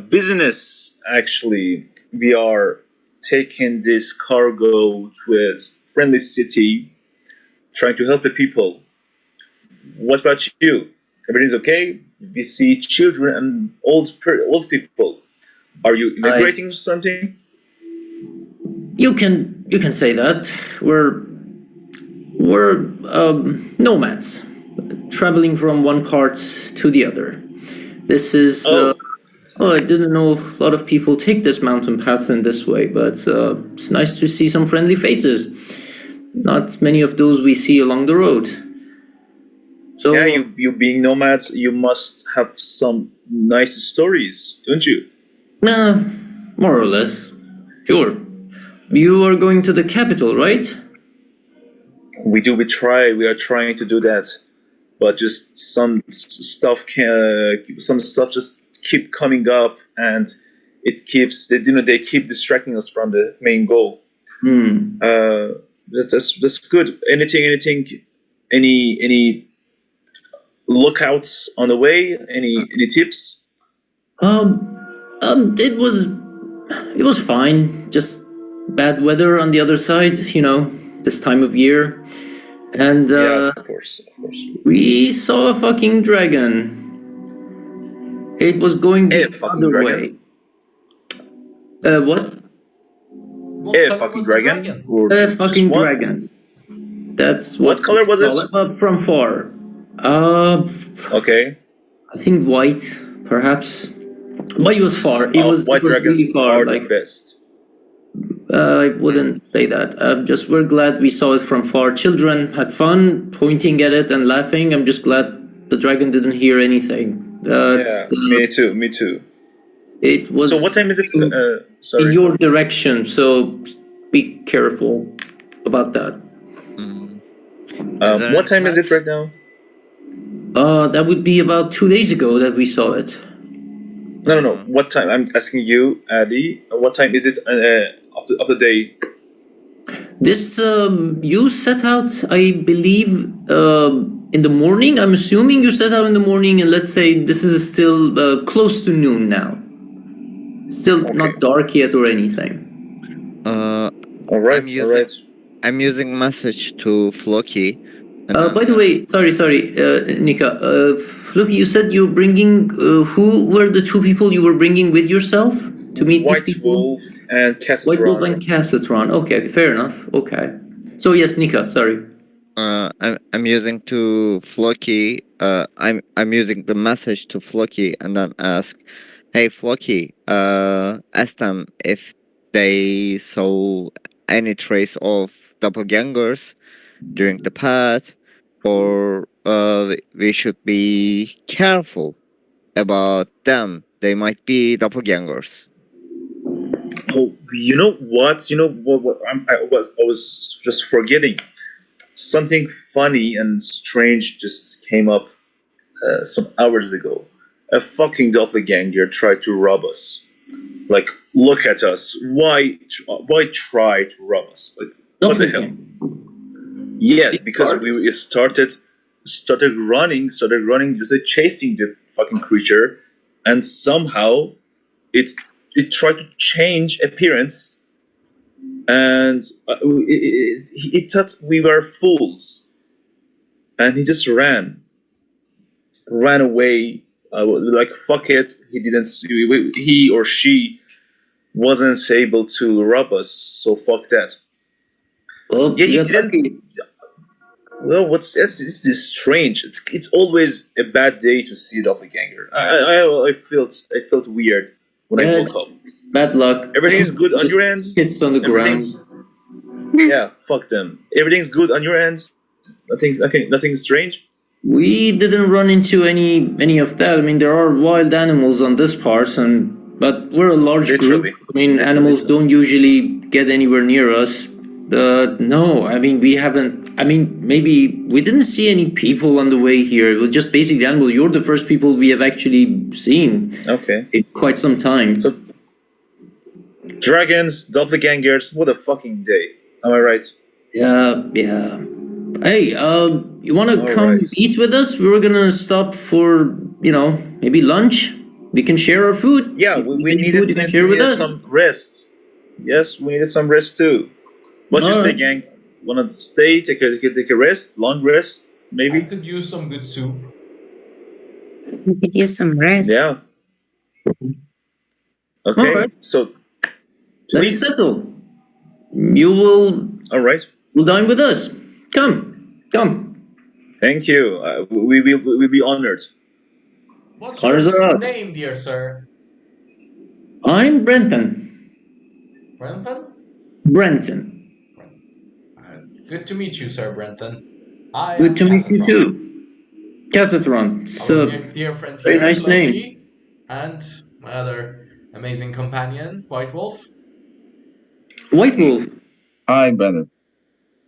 Business, actually. We are taking this cargo to a friendly city, trying to help the people. What about you? Everything's okay? We see children and old people. Are you immigrating or something? You can say that. We're nomads, traveling from one part to the other. This is. I didn't know a lot of people take this mountain pass in this way, but it's nice to see some friendly faces. Not many of those we see along the road. So yeah, you being nomads, you must have some nice stories, don't you? More or less. Sure. You are going to the capital, right? We do. We are trying to do that, but just some stuff just keep coming up, and it keeps they keep distracting us from the main goal. That's good. Any lookouts on the way? Any tips? It was fine. Just bad weather on the other side, this time of year. And yeah, of course. We saw a fucking dragon. It was going the other way. What? A fucking dragon? A fucking dragon. That's what color was it? From far. Okay. I think white, perhaps. But it was far. It was really far. Are the best. I wouldn't say that. We're glad we saw it from far. Children had fun pointing at it and laughing. I'm just glad the dragon didn't hear anything. Me too. It was. So what time is it? Sorry. In your direction, so be careful about that. What time is it right now? That would be about 2 days ago that we saw it. No. What time? I'm asking you, Adi. What time is it of the day? This you set out, I believe, in the morning. I'm assuming you set out in the morning, and let's say this is still close to noon now. Still not dark yet or anything. All right. I'm using message to Floki. By the way, sorry, Nika. Floki, you said you're bringing. Who were the 2 people you were bringing with yourself to meet these people? White Wolf and Cassadron. White Wolf and Cassadron. Okay, fair enough. Okay. So yes, Nika. Sorry. I'm using to Floki. I'm using the message to Floki and then ask, "Hey Floki, ask them if they saw any trace of doppelgangers during the path, or we should be careful about them. They might be doppelgangers. Oh, you know what? You know what I was just forgetting. Something funny and strange just came up some hours ago. A fucking doppelganger tried to rob us. Like, look at us. Why try to rob us? Like, what the hell? Doppelganger. Yeah, It because starts- we started running, just chasing the fucking creature, and somehow it tried to change appearance, and it thought we were fools, and he just ran away. Like fuck it, he didn't. He or she wasn't able to rob us, so fuck that. Well, Yeah, he you got didn't. lucky. Well, it's this strange. It's always a bad day to see a doppelganger. I felt weird when I Yeah, woke up. bad luck. Everything's good on your end. Hits on the ground. Everything's yeah. Fuck them. Everything's good on your end. Nothing's strange. We didn't run into any of that. I mean, there are wild animals on this part, but we're a large Literally. group. I mean, animals don't usually get anywhere near us. No, I mean, we haven't. I mean, maybe we didn't see any people on the way here. It was just basically animals. You're the first people we have actually seen Okay. in quite some time. So dragons, doppelgangers. What a fucking day. Am I right? Yeah. Hey, you want to come Alright. eat with us? We're gonna stop for, maybe lunch. We can share our food. Yeah, If you we need food, needed, you can share with us. some rest. Yes, we needed some rest too. What you say, Alright. gang? Wanna stay, take a rest, long rest, I maybe? could use some good soup. You could use some rest. Yeah. Okay. Alright. So, Let's please. settle. You will dine with us. Come. Thank you. We will be honored. What's Honors are your out. name, dear sir? I'm Brenton. Brenton? Good to meet you, Sir Brenton. I Good am to meet you Cassandra. too. Cassandron. Our So, dear friend very here, nice name. Loki, and my other amazing companion, White Wolf. White Wolf, Hi, brother.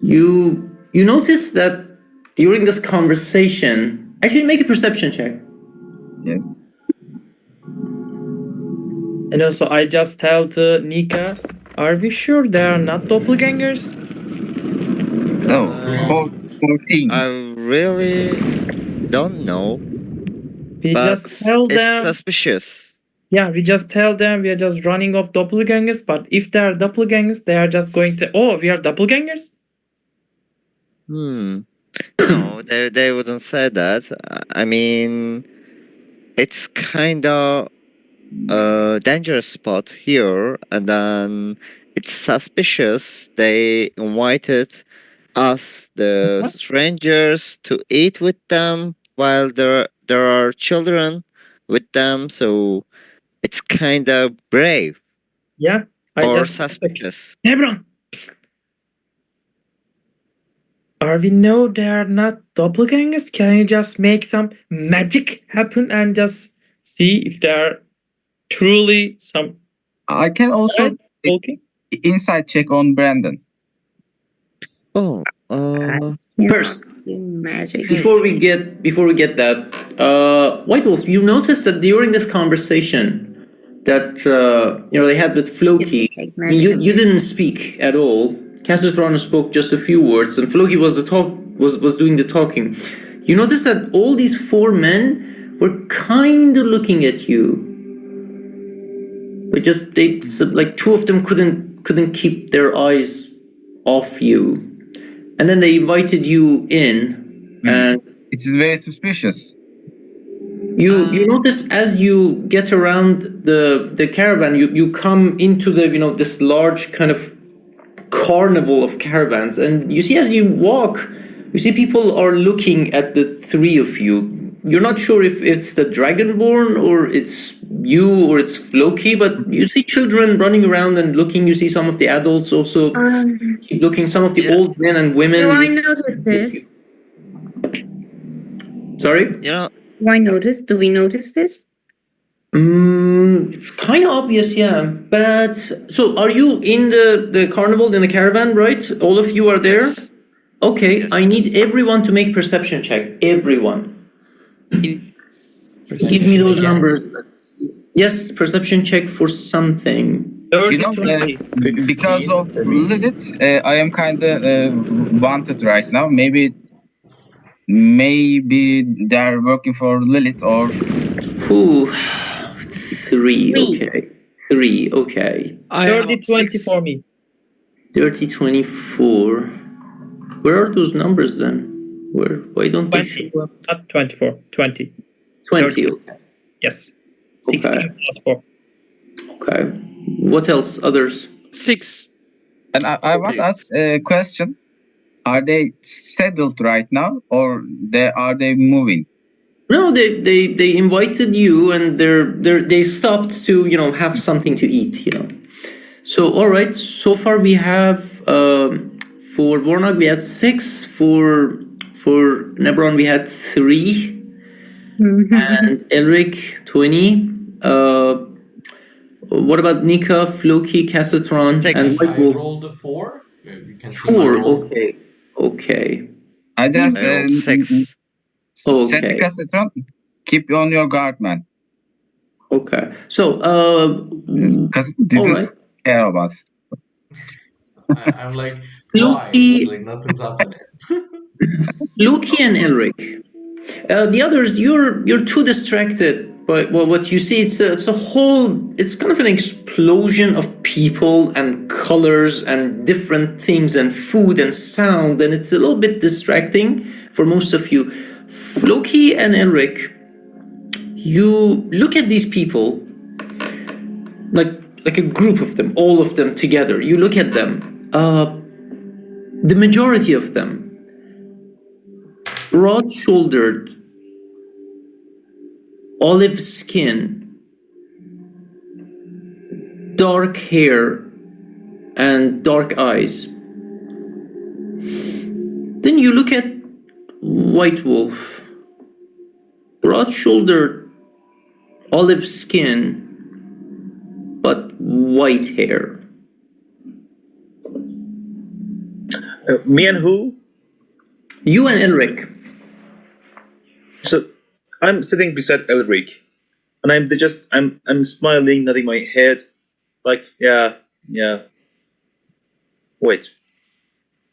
you notice that during this conversation, actually make a perception check. Yes. And also, I just tell to Nika, are we sure they are not doppelgangers? No, Uh, 14. I really don't know, We but just tell it's them. suspicious. Yeah, we just tell them we are just running off doppelgangers, but if they are doppelgangers, they are just going to, oh, we are doppelgangers? No, they wouldn't say that. I mean, it's kind of a dangerous spot here, and then it's suspicious. They invited us, the strangers, to eat with them while there are children with them. So it's kind of brave Yeah, I or just suspicious. Hebron, psst. Are we know they are not doppelgangers? Can you just make some magic happen and just see if they are truly some I can also giants talking? inside check on Brandon. Oh, First, Magic. before we get that, White Wolf, you notice that during this conversation that they had with Floki, Take I mean, magic. you didn't speak at all. Cassius spoke just a few words, and Floki was doing the talking. You notice that all these four men were kind of looking at you, but like two of them couldn't keep their eyes off you, and then they invited you in, and It is very suspicious. you notice as you get around the caravan, you come into the this large kind of carnival of caravans, and you see as you walk, you see people are looking at the three of you. You're not sure if it's the Dragonborn or it's you or it's Floki, but you see children running around and looking. You see some of the adults also keep looking, some of the Yeah. old men and women. Do I notice this? Sorry? You know, Why notice? Do we notice this? It's kind of obvious, yeah. But so are you in the carnival, in the caravan, right? All of you are there? yes. Okay, Yes. I need everyone to make perception check. Everyone. Give me those Again. numbers. Yes, perception check for something. 30, You know, 20. because 15 of for me. Lilith, I am kind of wanted right now. Maybe they're working for Lilith or Whew. Three, Three. okay. 3, okay. I 30, 20 for me. 30, 24. Where are those numbers then? Why don't they 20. show up? Not 24. 20. 20, okay. Yes. Okay. 16 plus 4. Okay. What else? Others? 6. and I want to ask a question. Are they settled right now or are they moving? No, they invited you and they stopped to, have something to eat, So all right, so far we have for Vornag we had 6, for Nebron we had 3, and Elric 20. What about Nika, Floki, Cassatron, Six. and White I Wolf? rolled a 4. You can see my 4. roll. Okay. Okay. I just I rolled 6. set the Okay. cassette. Keep on your guard, man. Okay. So Because all didn't right. care about it. I'm like, why? It's like nothing's happening. Loki and Elric. The others, you're too distracted by what you see. It's a whole. It's kind of an explosion of people and colors and different things and food and sound, and it's a little bit distracting for most of you. Loki and Elric, you look at these people like a group of them, all of them together. You look at them. The majority of them, broad-shouldered, olive skin, dark hair, and dark eyes. Then you look at White Wolf, broad-shouldered, olive skin, but white hair. Me and who? You and Elric. So I'm sitting beside Elric, and I'm smiling, nodding my head, like yeah. Wait,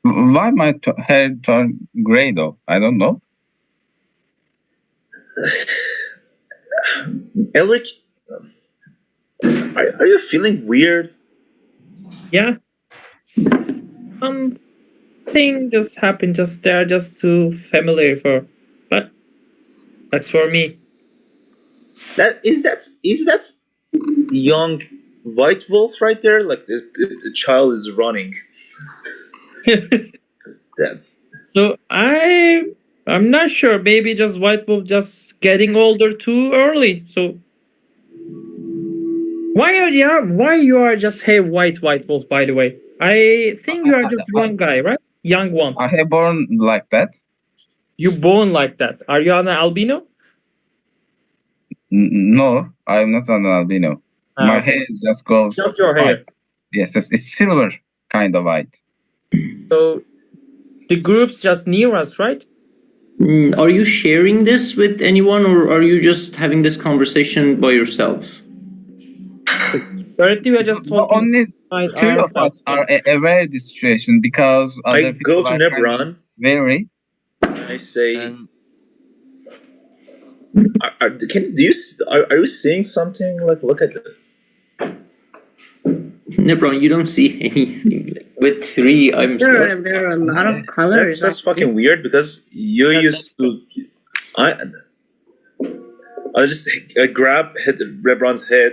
Why my hair turned gray though? I don't know. Elric, are you feeling weird? Yeah. Something just happened just there, just too familiar for. But that's for me. That young white wolf right there? Like the child is running. That So I'm not sure. Maybe just White Wolf just getting older too early. So why you are just hey White Wolf, by the way? I think you are just one guy, right? Young one. I have born like that. You born like that. Are you an albino? No, I'm not an albino. My Okay. hair just goes Just your hair. white. Yes, it's silver kind of white. So the group's just near us, right? Are you sharing this with anyone, or are you just having this conversation by yourselves? Currently, we are just But talking. only by 3 of us ourselves. are aware of the situation because other I people go to are kind of Nebron. wary. I say, And are you seeing something? Like, look at it. Nebron, you don't see anything. With 3, I'm sorry. There are a lot of colors. That's fucking weird because you used to. I just grab Rebron's head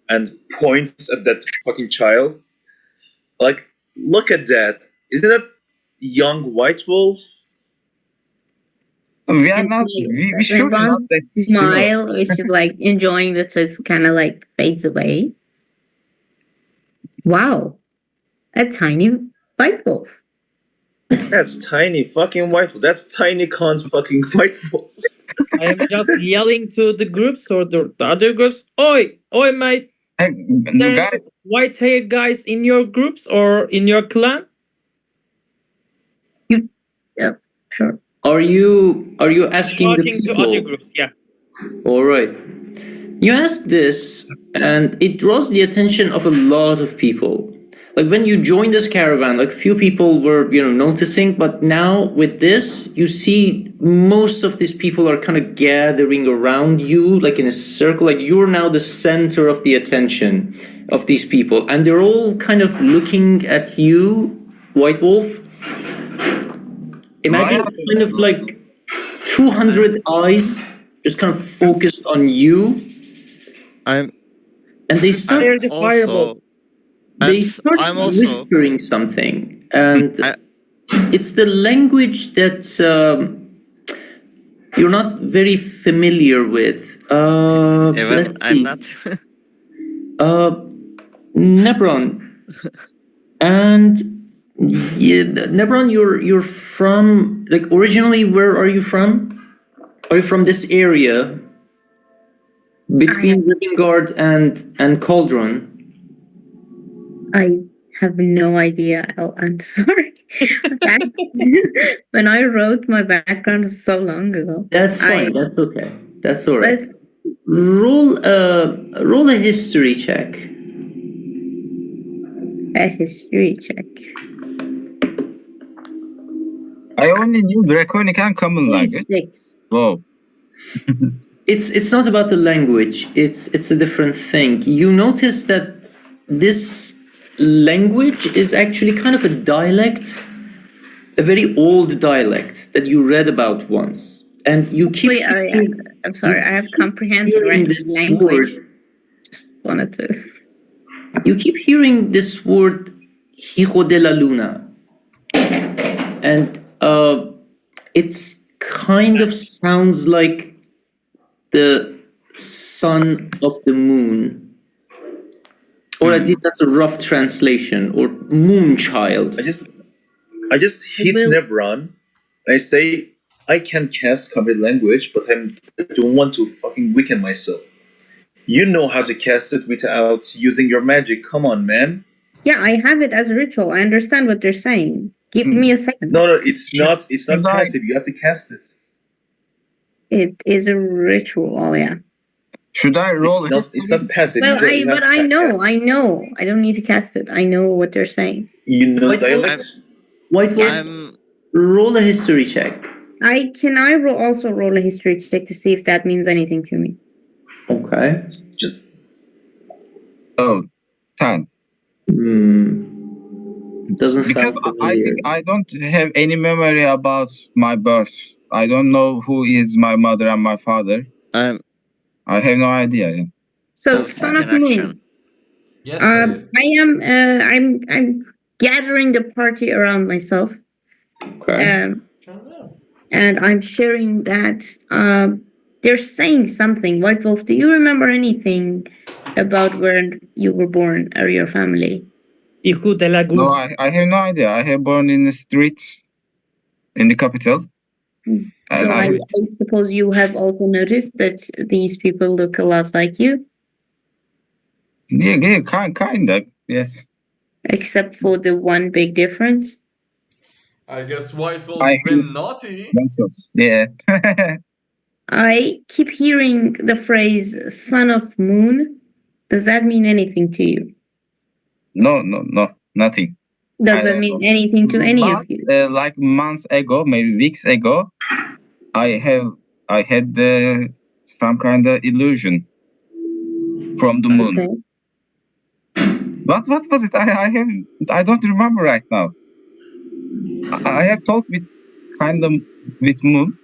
and points at that fucking child. Like, look at that! Isn't that young white wolf? We are And not. We should not. Ron's smile, which is like enjoying this, just kind of like fades away. Wow, a tiny white wolf. That's tiny fucking white wolf. That's tiny Khan's fucking white wolf. I am just yelling to the groups or the other groups. Oi, oi, mate! Hey, There are guys, white-haired guys in your groups or in your clan? Yeah, sure. Are you asking the Shouting to other people? groups, yeah. All right. You ask this, and it draws the attention of a lot of people. Like when you join this caravan, like few people were, noticing, but now with this, you see most of these people are kind of gathering around you, like in a circle. Like you're now the center of the attention of these people, and they're all kind of looking at you, White Wolf. Imagine kind of like 200 eyes just kind of focused on you. I'm And they start. Fire the fireball. They start I'm also whispering something, and it's the language that you're not very familiar with. even Let's I'm see. not. Nebron, and yeah, Nebron, you're from, like, originally. Where are you from? Are you from this area between Rivengard and Cauldron? I have no idea. I'm sorry. When I wrote my background so long ago. That's fine. That's okay. That's all right. But Roll a history check. a history check. I only knew Draconic and Common language. 6. Whoa. It's not about the language. It's a different thing. You notice that this language is actually kind of a dialect, a very old dialect that you read about once, and you keep. Wait, I'm sorry. I have comprehensive hearing this language. word. Just wanted to. You keep hearing this word, Hijo de la Luna, and it's kind of sounds like the son of the moon. Or at least that's a rough translation, or moon child. I just hit Nebron. I say I can cast common language, but I don't want to fucking weaken myself. You know how to cast it without using your magic. Come on, man. Yeah, I have it as a ritual. I understand what they're saying. Give me a second. No, it's not. It's not passive. You have to cast it. It is a ritual. Oh yeah. Should I roll? It's not passive. Well, I know. I don't need to cast it. I know what they're saying. You know dialect. White Wolf, roll a history check. Can I also roll a history check to see if that means anything to me? Okay. Just 10. Doesn't because sound familiar. I think I don't have any memory about my birth. I don't know who is my mother and my father. I have no idea. So, son of moon. Yes, I'm gathering the party around myself. Okay. And I'm sharing that they're saying something. White Wolf, do you remember anything about where you were born or your family? No, I have no idea. I have born in the streets in the capital. So I suppose you have also noticed that these people look a lot like you? Yeah, kind of, yes. Except for the one big difference? I guess White Wolf's been naughty. Yeah. I keep hearing the phrase son of moon. Does that mean anything to you? No, nothing. Does that mean anything to any of you? Like months ago, maybe weeks ago, I had some kind of illusion from the moon. Okay. What was it? I don't remember right now. I have talked with moon.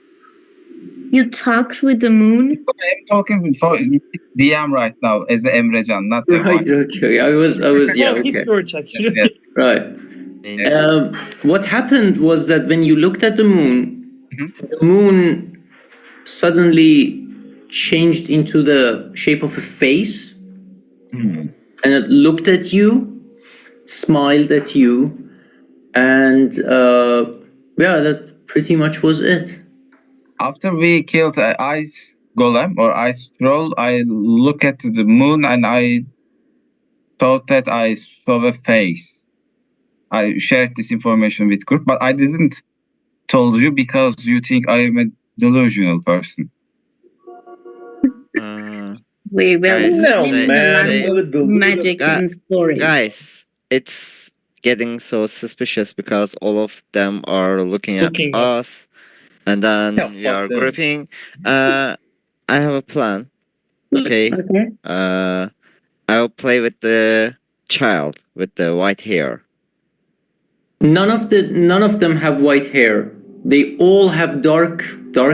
You talked with the moon? I am talking with DM right now as Emrecan, not the right. Okay, I was yeah. Okay. Yes. Right. What happened was that when you looked at the moon suddenly changed into the shape of a face, and it looked at you, smiled at you, and yeah, that pretty much was it. after we killed ice golem or ice troll, I look at the moon and I thought that I saw a face. I shared this information with group, but I didn't told you because you think I am a delusional person. We will Guys, live No, in the man. land they- of magic Gu- and stories. Guys, it's getting so suspicious because all of them are looking at Looking us. us, and then Yeah, we fuck are them. grouping. I have a plan. Okay. Okay. I'll play with the child with the white hair. None of them have white hair. They all have dark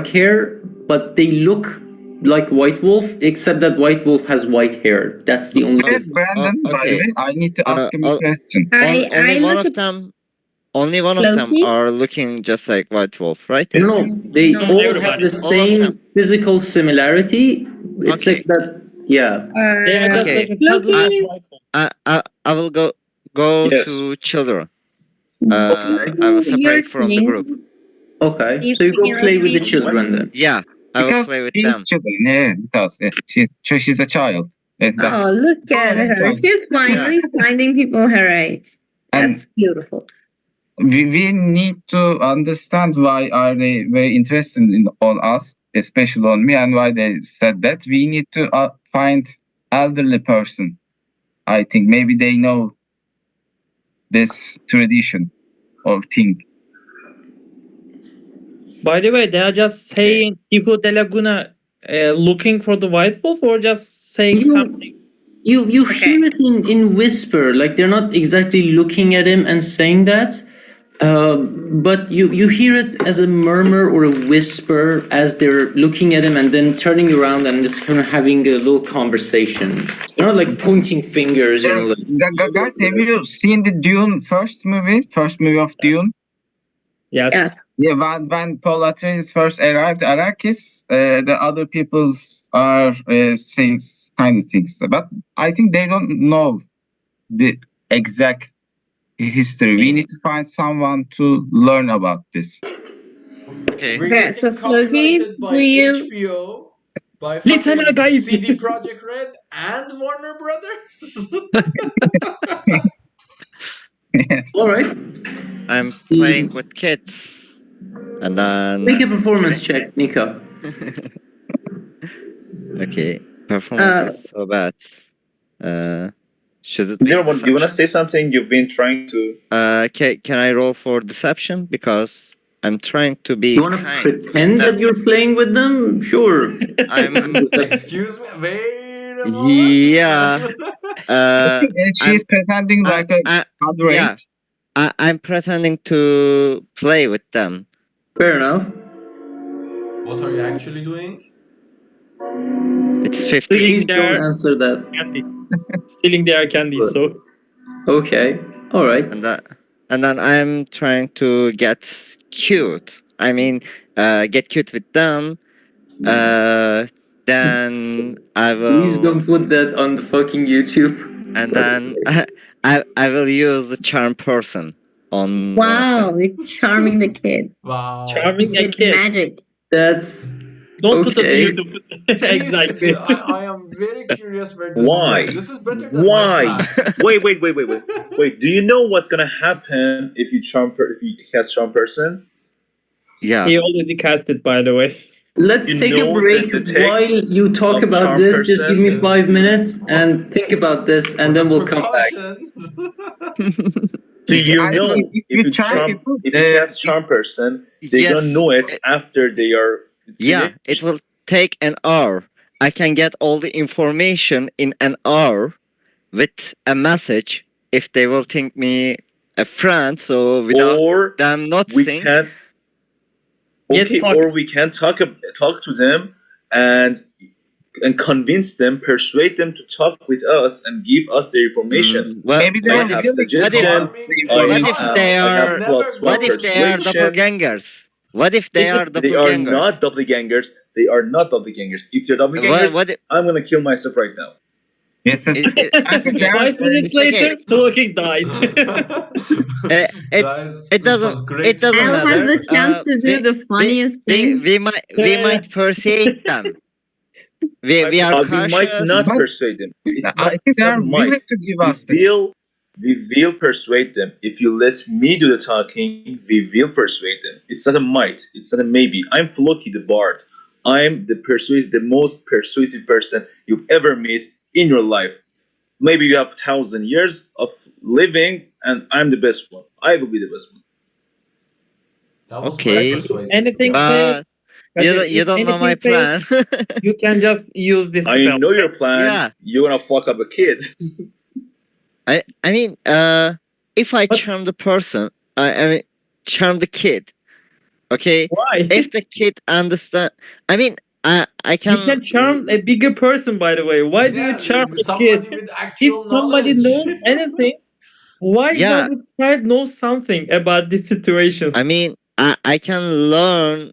hair, but they look like White Wolf, except that White Wolf has white hair. That's the only Yes, difference. Brandon, by the okay. way, I need to ask him a question. I Only one look of at them. Only one of them Floki. are looking just like White Wolf, right? Yes. No, they No, all everybody. have the All of same them. physical similarity. It's Okay. like that. Yeah. They are just Okay. like a cousin of Floki. White Wolf. I will go Yes. to children. Okay. I will Do your separate from the thing. group. Okay. See if So you we go can play with the see- children then. Yeah, I will Because play with she's them. children, yeah, because she's a child. Oh, look at that's her. right. She's finally finding people her age. That's beautiful. We need to understand why are they very interested on us, especially on me, and why they said that. We need to find elderly person. I think maybe they know this tradition or thing. By the way, they are just saying Pico de Laguna looking for the White Wolf or just saying something? You Okay. hear it in whisper, like they're not exactly looking at him and saying that, but you hear it as a murmur or a whisper as they're looking at him and then turning around and just kind of having a little conversation. They're not like pointing fingers, you know. Like, Guys, have you seen the Dune first movie of Dune? Yes. Yes. Yeah, when Paul Atreides first arrived at Arrakis, the other peoples are saying kind of things, but I think they don't know the exact history. We need to find someone to learn about this. Okay. We're Okay, getting so Floki, copyrighted by do you- HBO, by Listen, fucking guys. CD Projekt Red and Warner Brothers. Yes. all right, I'm playing with kids, and then make a performance check, Nika. okay, performance is so bad. Should it be? Do you want to deception? say something? You've been trying to. Can I roll for deception because I'm trying to be You want to kind. pretend that you're playing with them? Sure. I'm Excuse me. Wait a moment. yeah. She's pretending like a underage. Yeah. I'm pretending to play with them. Fair enough. What are you actually doing? It's 50. Please Stealing don't their answer that. candy. Stealing their candy, so. Okay. All right. And then I'm trying to get cute. I mean, get cute with them. Then I Please will. don't put that on the fucking YouTube. And then I will use the charm person on. Wow, you're charming the kid. Wow. Charming a With kid. magic. That's Don't put it okay. on YouTube. Please, Exactly. I am very curious where this Why? is going. This is better than Why? my plan. Wait. Do you know what's gonna happen if you if you cast charm person? Yeah. He already cast it, by the way. Let's You take a know break the text while you talk of about charm this. Just give me person? 5 minutes and think about this, and then we'll come back. Precautions. Do you I know think if you charm people, if you cast charm person, they're Yes. gonna know it after they are. It's Yeah, finished? it will take an hour. I can get all the information in an hour with a message if they will think me a friend. So without Or them not we think. can. Get Okay, fucked. or we can talk to them and convince them, persuade them to talk with us and give us their information. Well, Maybe they I are have really suggestions. What What if if I they have are? plus What one if they are persuasion. doppelgangers? What if they are They are doppelgangers? not doppelgangers. They are not doppelgangers. If they're doppelgangers, What if, I'm gonna kill myself right now. Yes, yes. I think they are 5 minutes It's okay. later, Loki dies. Uh, it Guys, it it doesn't was great it doesn't Al playing has with matter. the you. chance to do the funniest thing. We might Yeah. persuade them. We are We might cautious. not but persuade them. It's I not. think It's they not are a might. willing to give We us this. will. We will persuade them. If you let me do the talking, we will persuade them. It's not a might. It's not a maybe. I'm Floki the Bard. I'm the most persuasive person you've ever met in your life. Maybe you have 1,000 years of living, and I'm the best one. I will be the best one. That was very Okay, If persuasive, to be anything honest. fails, but Kadir, you if don't know my anything fails, plan. you can just use this I spell. know Okay? your plan. Yeah, You're gonna fuck up a kid. I mean, if I But charm the person, I mean, charm the kid. Okay, why? if the kid understand, I mean, I You can. can charm a bigger person, by the way. Why do you Yeah, charm a kid? somebody with If actual somebody knowledge. knows anything, why Yeah, does the child know something about these I situations? mean, I can learn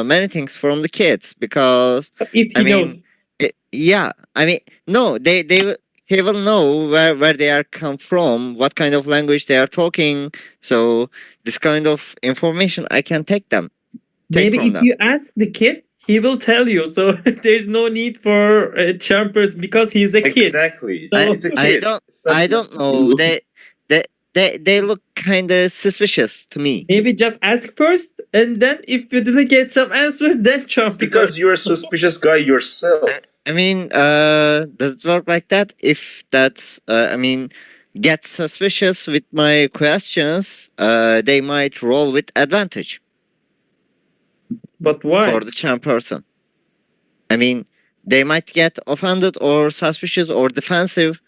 many things from the kids because But if I he mean, knows, yeah, I mean, no, he will know where they are come from, what kind of language they are talking. So this kind of information I can take maybe from if them. you ask the kid, he will tell you. So there's no need for a charm person because he's a kid. Exactly. I So It's a I kid. don't It's not know. you. They look kind of suspicious to me. maybe just ask first, and then if you didn't get some answers, then charm the Because person. you're a suspicious guy yourself. I mean, does it work like that? If that's, I mean, get suspicious with my questions, they might roll with advantage But for why? the charm person. I mean, they might get offended or suspicious or defensive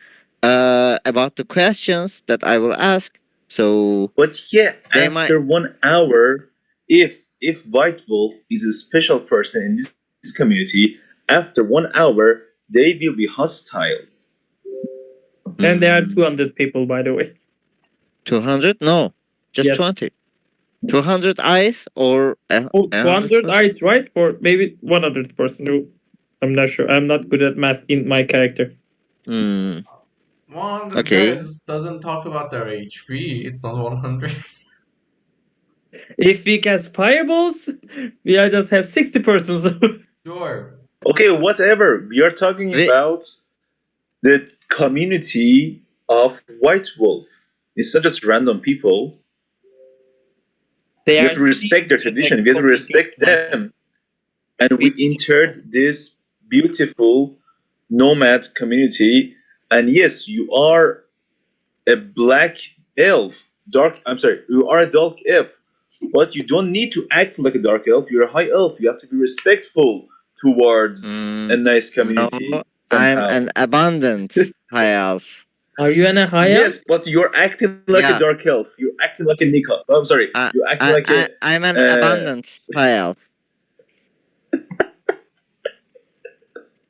about the questions that I will ask. So But yeah, they might. after 1 hour, if White Wolf is a special person in this community, after 1 hour they will be hostile. And there are Mm, 200 people, by the way. 200? No, just Yes. 20. 200 eyes or Oh, 100 200 person? eyes, right? Or maybe 100 person. No, I'm not sure. I'm not good at math in my character. Hmm. 100 Okay. guys doesn't talk about their HP. It's not 100. If we cast fireballs, we are just have 60 persons. Sure. Okay, whatever. We are talking We, about the community of White Wolf. It's not just random people. They We are have to respect their secret, like tradition. We have to community of respect one. them. And we We entered this beautiful nomad community. And yes, you are a black elf. I'm sorry, you are a dark elf. But you don't need to act like a dark elf. You're a high elf. You have to be respectful towards a nice no, community I'm somehow. an abundant high elf. are you an a high elf? Yes, but you're acting like a Yeah, dark elf. You're acting like a Nika. Oh, I'm sorry. You're acting like a. I'm an Uh, abundant high elf.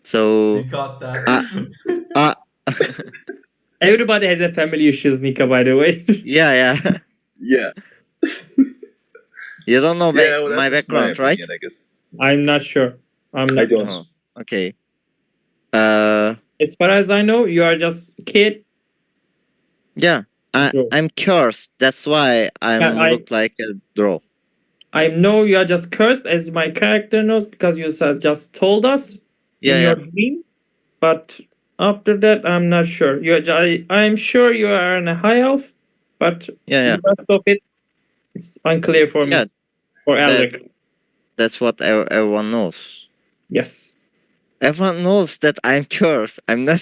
So, We got that. uh, uh, Everybody has a family issues, Nika, by the way. yeah, yeah. yeah. You don't know Yeah, well, my that's my background, right? opinion, I guess. I'm not sure. I'm I not. don't. Oh, okay. Uh, As far as I know, you are just a kid. yeah. Draw. I'm cursed. That's why Yeah, I'm look like a draw. I know you are just cursed, as my character knows, because you just told us Yeah, in yeah, your dream. But after that, I'm not sure. I'm sure you are a high elf, but yeah, yeah. the rest of it, it's unclear for Yeah, me. For that Alec, that's what everyone knows. yes. Everyone knows that I'm cursed. I'm not.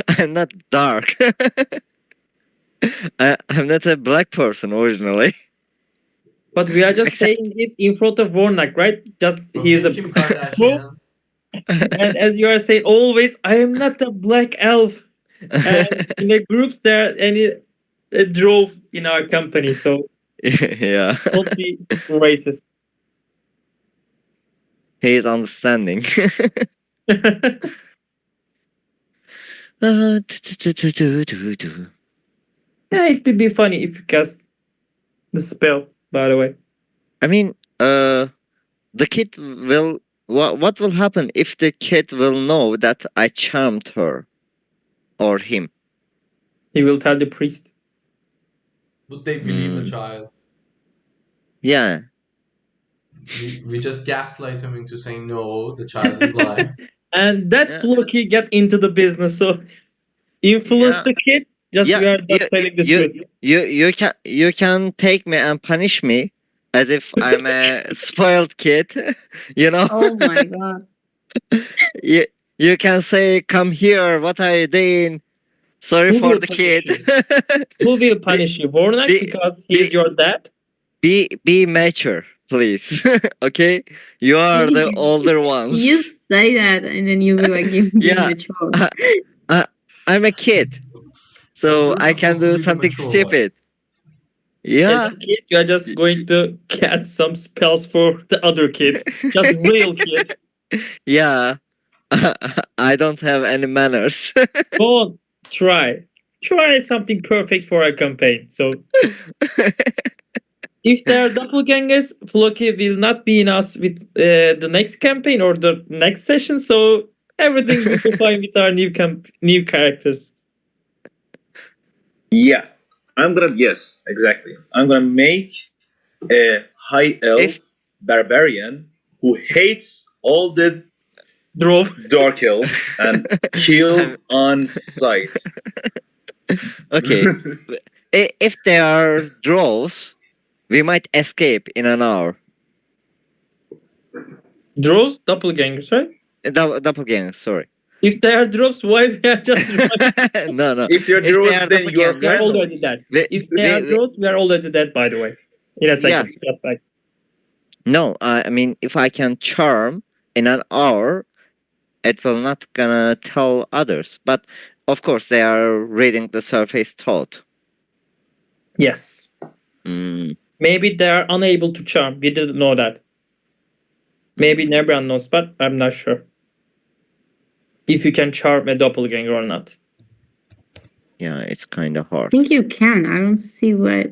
I'm not dark. I'm not a black person originally. But we are just Except, saying this in front of Warnock, right? Just he's Okay, a Kim Kardashian. and as you are saying, always, I am not a black elf. And in the groups there, any drove in our company, so yeah, don't be racist. he is understanding. Yeah, it would be funny if you cast the spell, by the way. I mean, the kid will. What will happen if the kid will know that I charmed her? or him? He will tell the priest. Would they believe the Mm. child? Yeah. We just gaslight him into saying no, the child is lying. And that's Yeah. Floki get into the business. So influence Yeah. the kid. Just Yeah, we are just telling the truth. You can take me and punish me as if I'm a spoiled kid. You know, Oh my god. you can say, "Come here. What are you doing? Sorry Who for will the punish kid." you? Who will punish you? Vornak be, because he be, is your dad? be mature, please. Okay, you are the older ones. You say that and then you be like, you be Yeah, mature. I'm a kid, so You're I can supposed to do be the something mature stupid. ones. As Yeah, a kid, you are just going to get some spells for the other kid. Just real kid. yeah. I don't have any manners. Don't try. Try something perfect for a campaign. So if they are doppelgangers, Floki will not be in us with the next campaign or the next session. So everything will be fine with our new characters. Yeah, yes, exactly. I'm gonna make a high elf If barbarian who hates all the Drove. dark elves and kills on sight. okay, if they are draws, we might escape in an hour. Draws doppelgangers, right? Doppelganger, sorry. If they are drops, why we are just running? No. If they're If they druids, are then you are We are doppelgangers, already dead. we, If they are we, drops, we are already dead, by the way. In a second. Just like no, I mean, if I can charm in an hour, it will not gonna tell others. But of course, they are reading the surface thought. yes. Mm, Maybe they are unable to charm. We didn't know that. Maybe Nebran knows, but I'm not sure. If you can charm a doppelganger or not. yeah, it's kind of hard. I think you can. I don't see why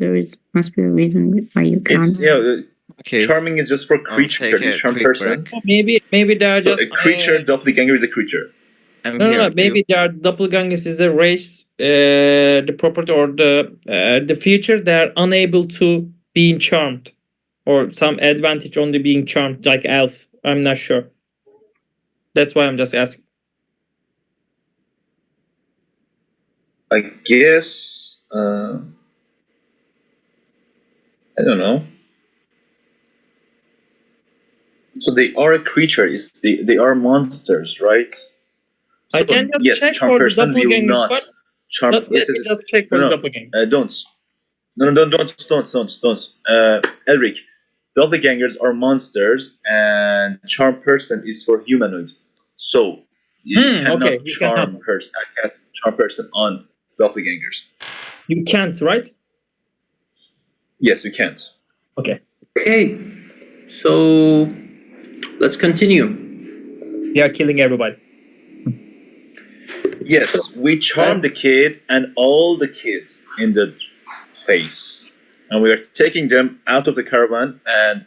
must be a reason why you it's can't. Okay, charming is just for I'll creature. take This a charm quick person. break. Maybe they are So just a creature doppelganger is a creature. I'm no. here. Maybe they are doppelgangers is a race, the property or the feature. They are unable to being charmed, or some advantage only being charmed, like elf. I'm not sure. That's why I'm just asking. I guess. I don't know. So they are a creature. They are monsters, right? I So can just yes, check charm for the person will doppelgangers, not but charm. let Yes, me yes. just check for the doppelganger. Don't. No, don't. Elric, doppelgangers are monsters, and charm person is for humanoid. So you cannot Okay, you can have. cast charm person on doppelgangers. You can't, right? Yes, you can't. Okay. Okay, so let's continue. We are killing everybody. Yes, we charm the kid and all the kids in the place, and we are taking them out of the caravan and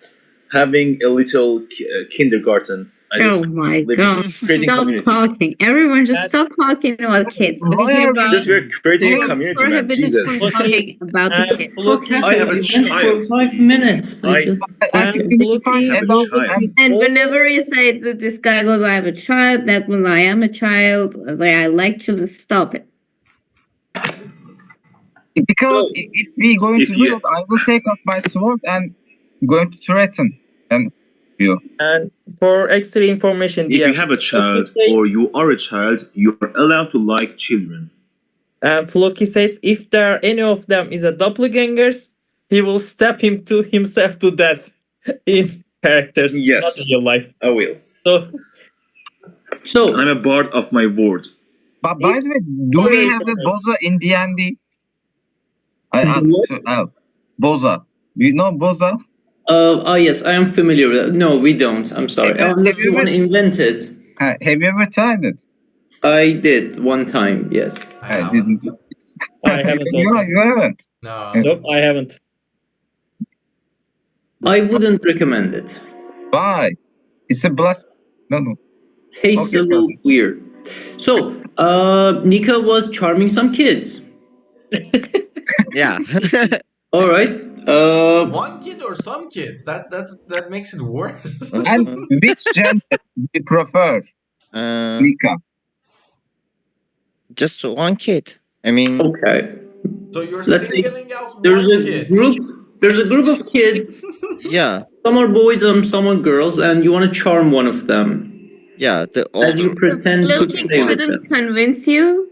having a little kindergarten. Oh my god. Creating Stop community. talking. Everyone just That- stop talking about kids. Why We hear are about Just we're creating a you're community, man. prohibited Jesus. from talking about the kids. Floki, I have a child. For 5 minutes. I I think we need to find have a adults child. and And whenever you say that this guy goes, I have a child, that means I am a child. Like I like to stop it. because So, if we going if to do you- that, I will take up my sword and going to threaten and you. and for extra information, if you DM, have a child Floki or says- you are a child, you are allowed to like children. Floki says if there are any of them is a doppelgangers, he will stab him to himself to death in characters, Yes. not in real life. I will. So I'm a bard of my word. But by the way, do we have a Boza in DnD? I asked to Boza. You know Boza? Yes, I am familiar with that. No, we don't. I'm sorry. Have Unless you you want to ever- invent it. Have you ever tried it? I did one time, yes. I Didn't. haven't. I haven't you, also. you haven't. No. Nope, I haven't. I wouldn't recommend it. Why? It's a blast. No. Tastes Okay, a little got it. weird. So, Nika was charming some kids. Yeah. All right. One kid or some kids? That makes it worse. And which gender do you prefer, uh, Nika? just one kid. I mean, Okay. So you're Let's say singling out there's one a kid. group. There's a group of kids. yeah, Some are boys and some are girls, and you want to charm one of them yeah. The as you older pretend to Loki play with couldn't them. convince you.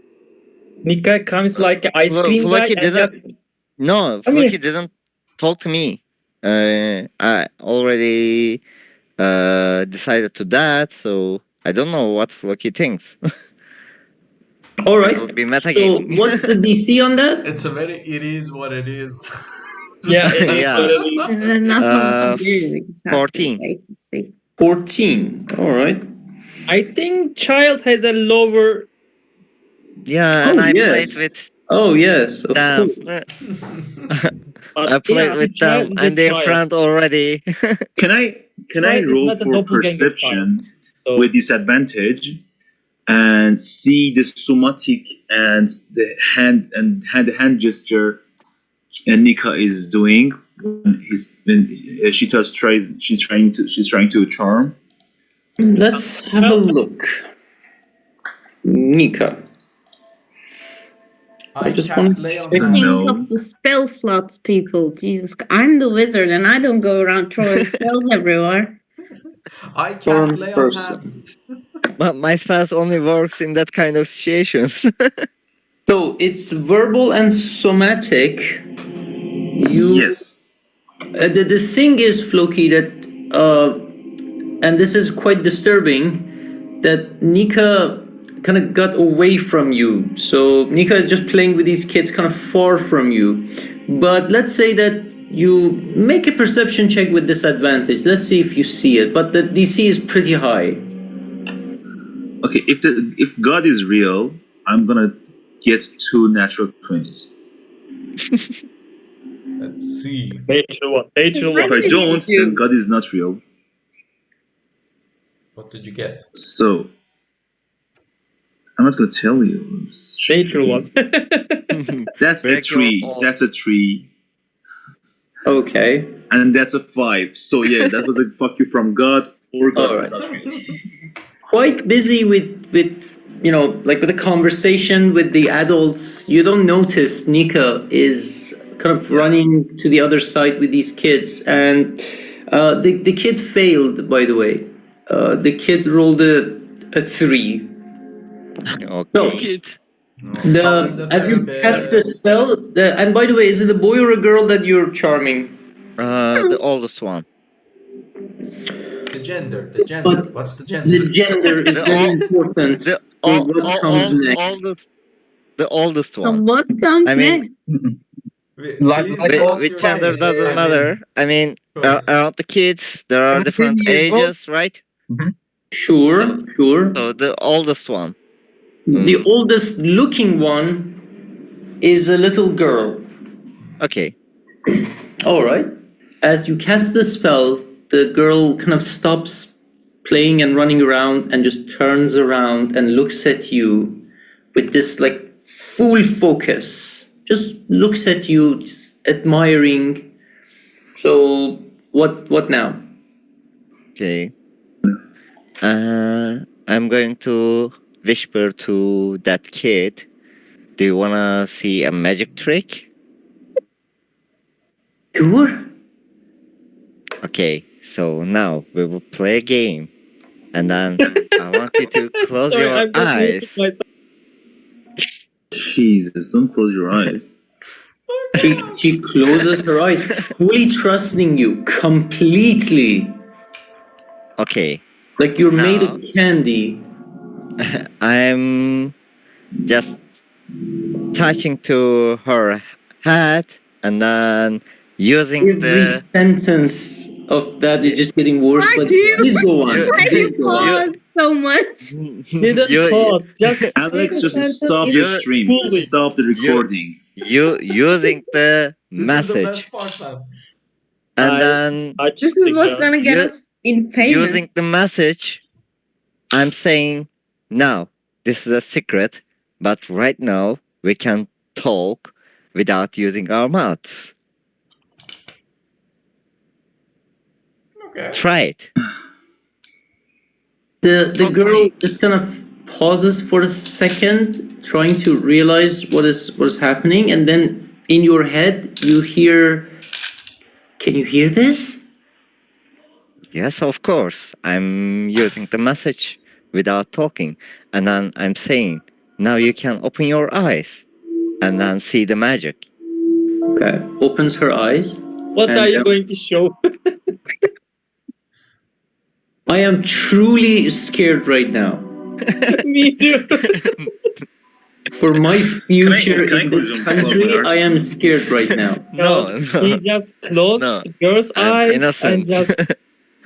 Nika comes like an ice cream guy Floki and didn't. just No, I mean- Floki didn't talk to me. I already decided to that, so I don't know what Floki thinks. All It right. would be meta So, game. what's the DC on that? It's a very. It is what it is. yeah, it is Yeah. what it is. And not Uh, we just have to 14. wait and see. 14. All right. I think child has a lower. Yeah, Oh, and I yes. played with Oh yes, of them. course. But I played yeah, with child them. is a I'm their child. friend already. Can I Child is roll not a for doppelganger perception child. So with disadvantage and see the somatic and the hand gesture Nika is doing when she's trying to charm. Let's have a look. Nika. I just cast want to lay on check. hands. No. Think of the spell slots, people. Jesus, I'm the wizard, and I don't go around throwing spells everywhere. I cast Charm lay on person. hands. But my spells only works in that kind of situations. So it's verbal and somatic. Yes. The thing is, Floki, that and this is quite disturbing, that Nika kind of got away from you. So Nika is just playing with these kids kind of far from you. But let's say that you make a perception check with disadvantage. Let's see if you see it. But the DC is pretty high. Okay, if God is real, I'm gonna get 2 natural 20s. Let's see. nature one. Nature Why If one. I did don't, you- then God is not real. What did you get? So I'm not gonna tell you. Nature one. That's a Break your 3. all. That's a 3. Okay. And that's a 5. So yeah, that was a fuck you from God or God is Alright. not real. Quite busy with like with the conversation with the adults. You don't notice Nika is kind of running to the other side with these kids, and the kid failed. By the way, the kid rolled a 3. So Okay. as you cast the spell, and by the way, is it a boy or a girl that you're charming? The oldest one. The gender. The gender. But What's the the gender? gender is The very all- important The for what comes next. oldest So one. what comes I mean, next? Please Like close which your gender eyes. doesn't I mean, matter. I mean, choice. around the kids, there are 17 different years old. ages, right? Sure. So the oldest one. The oldest looking one is a little girl. Okay. All right. As you cast the spell, the girl kind of stops playing and running around and just turns around and looks at you with this like full focus. Just looks at you, just admiring. So what now? Okay. I'm going to whisper to that kid. Do you wanna see a magic trick? Sure. Okay. So now we will play a game, and then I want you to close Sorry, your I'm just muting eyes. myself. Jesus, don't close your eyes. She closes her eyes, fully trusting you completely. Okay. Like you're made Now- of candy. I'm just touching to her head and then using Every the sentence of that is just getting worse. Why But do you- please go on. You- Why do Please you go on. pause so much? Didn't you, pause. Just Alex, take a just sentence stop in the You- stream. fully. Stop the recording. you using the This is the message best part, man. and I then touched This is the what's gun. gonna get You- us in famous. using the message I'm saying now this is a secret, but right now we can talk without using our mouths. Okay. Try it. The Talk to girl me. just kind of pauses for a second, trying to realize what is happening, and then in your head you hear. Can you hear this? Yes, of course. I'm using the message without talking, and then I'm saying, now you can open your eyes and then see the magic. Okay. Opens her eyes. What And, are you going to show? I am truly scared right now. Me too. For my future can I in this consume country, flowers? I am scared right now. No, He no, just closed no. the girl's I'm eyes innocent. and just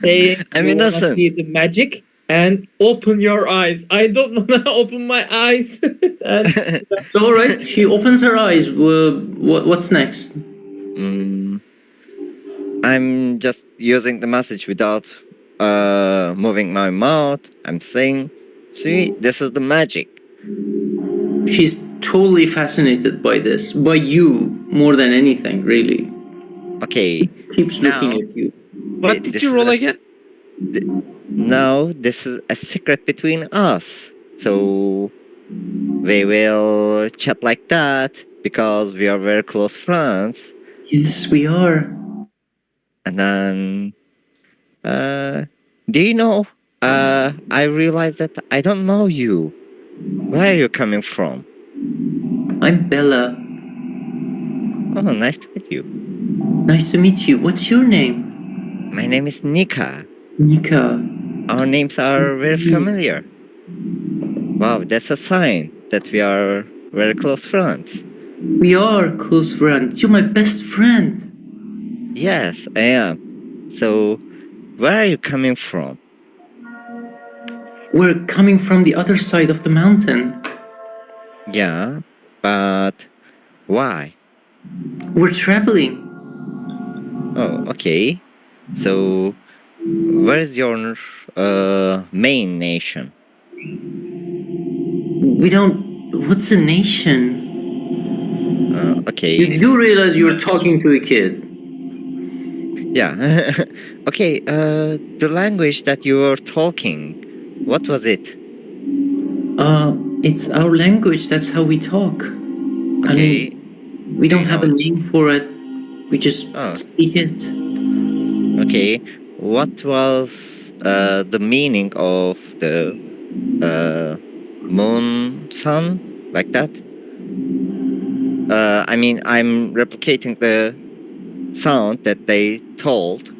saying, I'm "You wanna innocent. see the magic?" And open your eyes. I don't wanna open my eyes. And So, all right, she opens her eyes. What's next? I'm just using the message without moving my mouth. I'm saying, see, this is the magic. She's totally fascinated by this, by you more than anything, really. Okay, She keeps now looking at you. What did this you is roll a again? now this is a secret between us. So we will chat like that because we are very close friends. Yes, we are. And then, do you know? I realized that I don't know you. Where are you coming from? I'm Bella. Oh, nice to meet you. Nice to meet you. What's your name? My name is Nika. Nika. Our names are very familiar. Wow, that's a sign that we are very close friends. We are close friends. You're my best friend. Yes, I am. So, where are you coming from? We're coming from the other side of the mountain. Yeah, but why? We're traveling. Oh, okay. So, where is your main nation? We don't. What's a nation? Okay. You do realize you're talking to a kid. Yeah. Okay, the language that you were talking, what was it? It's our language. That's how we talk. I Okay. mean, we Do don't you have a know? name for it. We just Oh, speak it. okay. What was the meaning of the moon sun like that? I mean, I'm replicating the sound that they told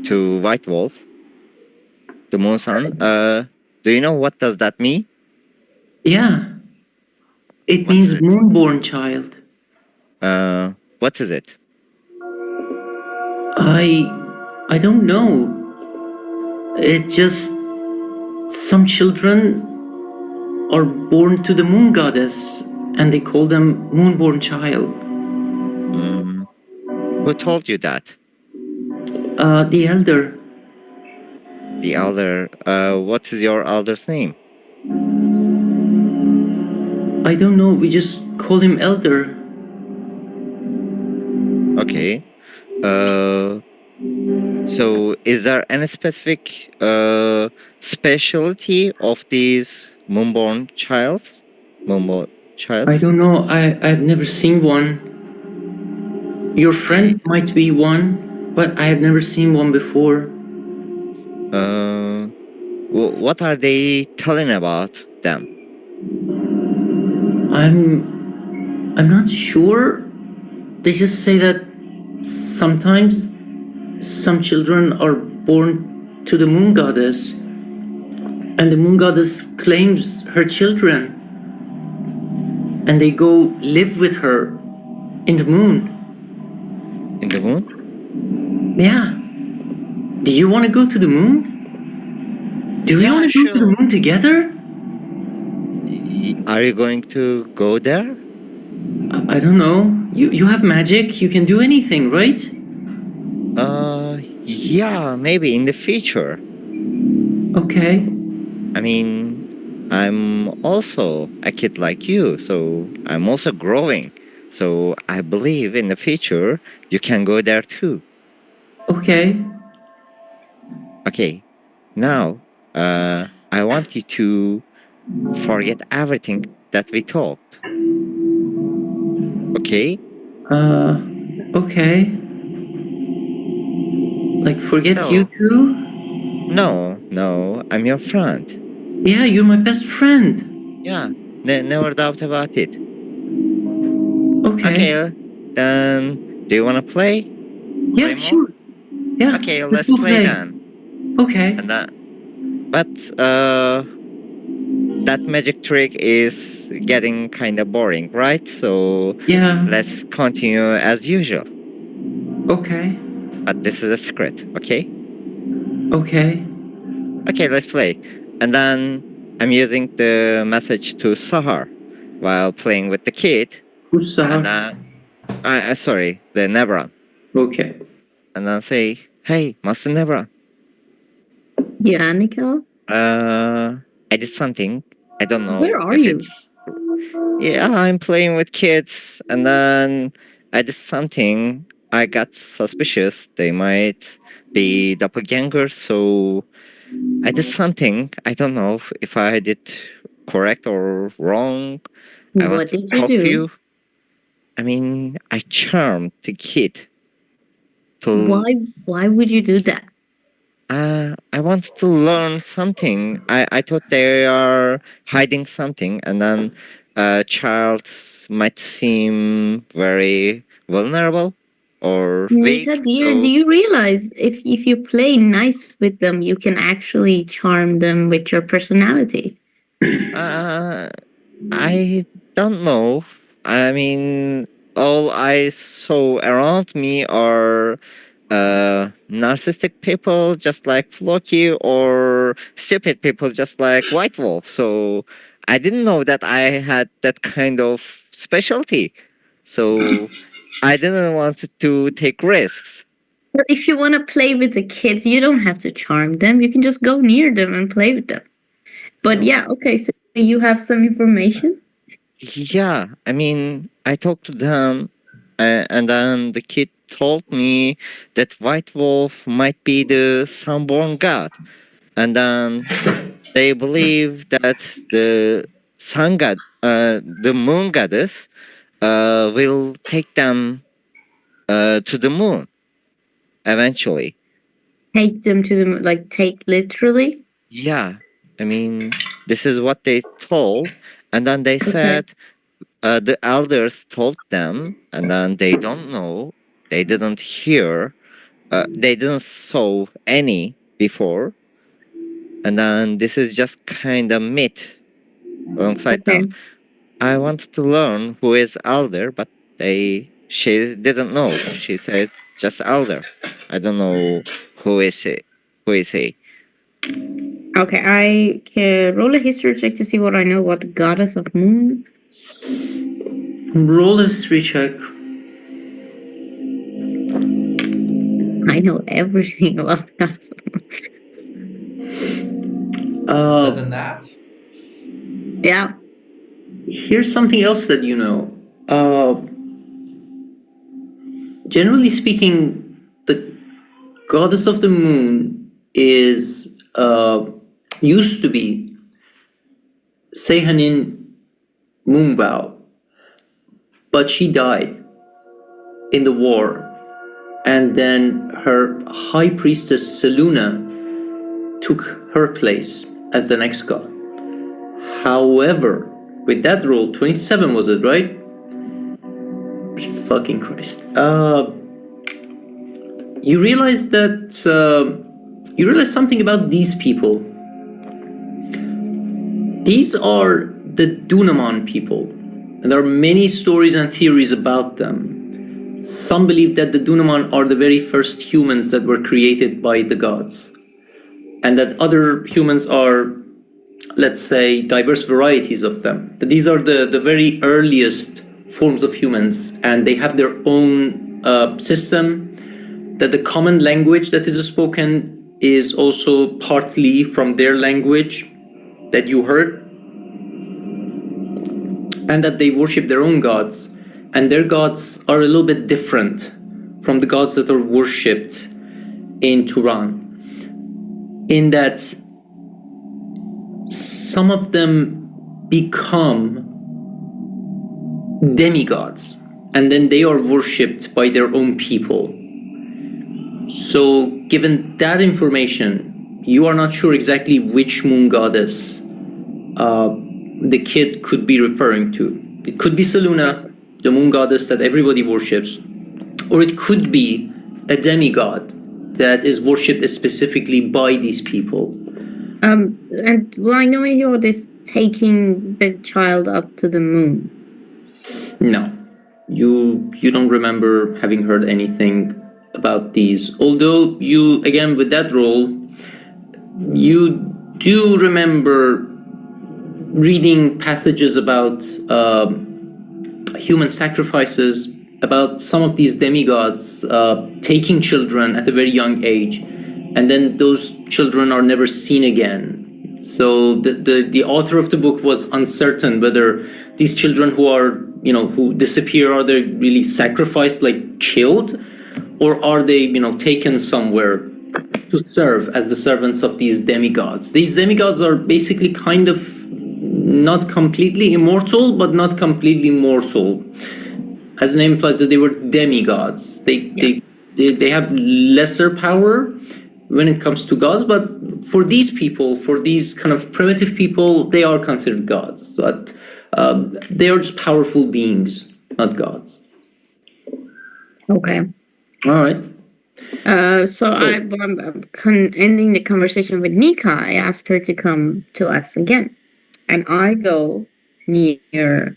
to White Wolf, the moon sun. Do you know what does that mean? Yeah. It What is means it? moonborn child. What is it? I don't know. It just some children are born to the moon goddess and they call them moonborn child. Who told you that? The elder. The elder. What is your elder's name? I don't know, we just call him elder. Okay. So is there any specific specialty of these moonborn childs? Moonborn I childs? don't know, I've never seen one. Your friend might be one, but I have never seen one before. What are they telling about them? I'm not sure. They just say that sometimes some children are born to the moon goddess, and the moon goddess claims her children, and they go live with her in the moon. In the moon? Yeah. Do you want to go to the moon? Do we Yeah, want to go to the sure. moon together? Are you going to go there? I don't know. You have magic. You can do anything, right? Yeah, maybe in the future. Okay. I mean, I'm also a kid like you, so I'm also growing. So I believe in the future you can go there too. Okay. Okay, now I want you to forget everything that we talked. Okay? Okay. Like forget So, you too? no, I'm your friend. Yeah, you're my best friend. Yeah, never doubt about it. Okay. Okay, then do you wanna play? Yeah, Play more? sure. Yeah. Okay, let's let's go play then. Okay. And but that magic trick is getting kind of boring, right? So Yeah. let's continue as usual. Okay. But this is a secret, okay? Okay. Okay, let's play. And then I'm using the message to Sahar while playing with the kid. Who's And Sahar? sorry, the Nebron. Okay. And then say, hey, Master Nebron. Yeah, Nikhil. I did something. I don't know Where are if you? it's. Yeah, I'm playing with kids, and then I did something. I got suspicious. They might be doppelgangers, so I did something. I don't know if I did correct or wrong. I want What to did you talk to do? you. I mean, I charmed the kid to. Why would you do that? I wanted to learn something. I thought they are hiding something, and then a child might seem very vulnerable or Nika, weak. dear, do So you realize if you play nice with them, you can actually charm them with your personality? uh, I don't know. I mean, all I saw around me are narcissistic people just like Floki or stupid people just like White Wolf. So I didn't know that I had that kind of specialty. So I didn't want to take risks. But if you want to play with the kids, you don't have to charm them. You can just go near them and play with them. But yeah, okay, so you have some information? Yeah, I mean, I talked to them, and then the kid told me that White Wolf might be the sunborn god, and then they believe that the sun god, the moon goddess, will take them to the moon eventually. Take them to the like take literally? Yeah, I mean, this is what they told, and then they Okay. said the elders told them, and then they don't know, they didn't hear, they didn't saw any before, and then this is just kind of myth alongside them. Okay. I wanted to learn who is elder, but she didn't know. She said just elder. I don't know who is she. Who is he? Okay, I can roll a history check to see what I know about the goddess of moon. Roll a history check. I know everything about the goddess of moon. Better than that? Yeah. Here's something else that you know. Generally speaking, the goddess of the moon is used to be Seihanin Moonbow, but she died in the war, and then her high priestess Seluna took her place as the next god. However, with that roll, 27 was it, right? Fucking Christ. You realize that you realize something about these people. These are the Dunaman people, and there are many stories and theories about them. Some believe that the Dunaman are the very first humans that were created by the gods, and that other humans are, let's say, diverse varieties of them. That these are the very earliest forms of humans, and they have their own system, that the common language that is spoken is also partly from their language that you heard. and that they worship their own gods, and their gods are a little bit different from the gods that are worshipped in Turan, in that some of them become demigods, and then they are worshipped by their own people. So given that information, you are not sure exactly which moon goddess the kid could be referring to. It could be Seluna, the moon goddess that everybody worships, or it could be a demigod that is worshipped specifically by these people. And will I know anything about this taking the child up to the moon? No, you don't remember having heard anything about these. Although you, again, with that role, you do remember reading passages about human sacrifices, about some of these demigods taking children at a very young age, and then those children are never seen again. So the author of the book was uncertain whether these children who disappear, are they really sacrificed, like killed, or are they taken somewhere to serve as the servants of these demigods. These demigods are basically kind of not completely immortal, but not completely mortal. As the name implies, that they were demigods. They have lesser power when it comes to gods, but for these people, for these kind of primitive people, they are considered gods. But they are just powerful beings, not gods. Okay. All right. I'm ending the conversation with Nika. I asked her to come to us again, and I go near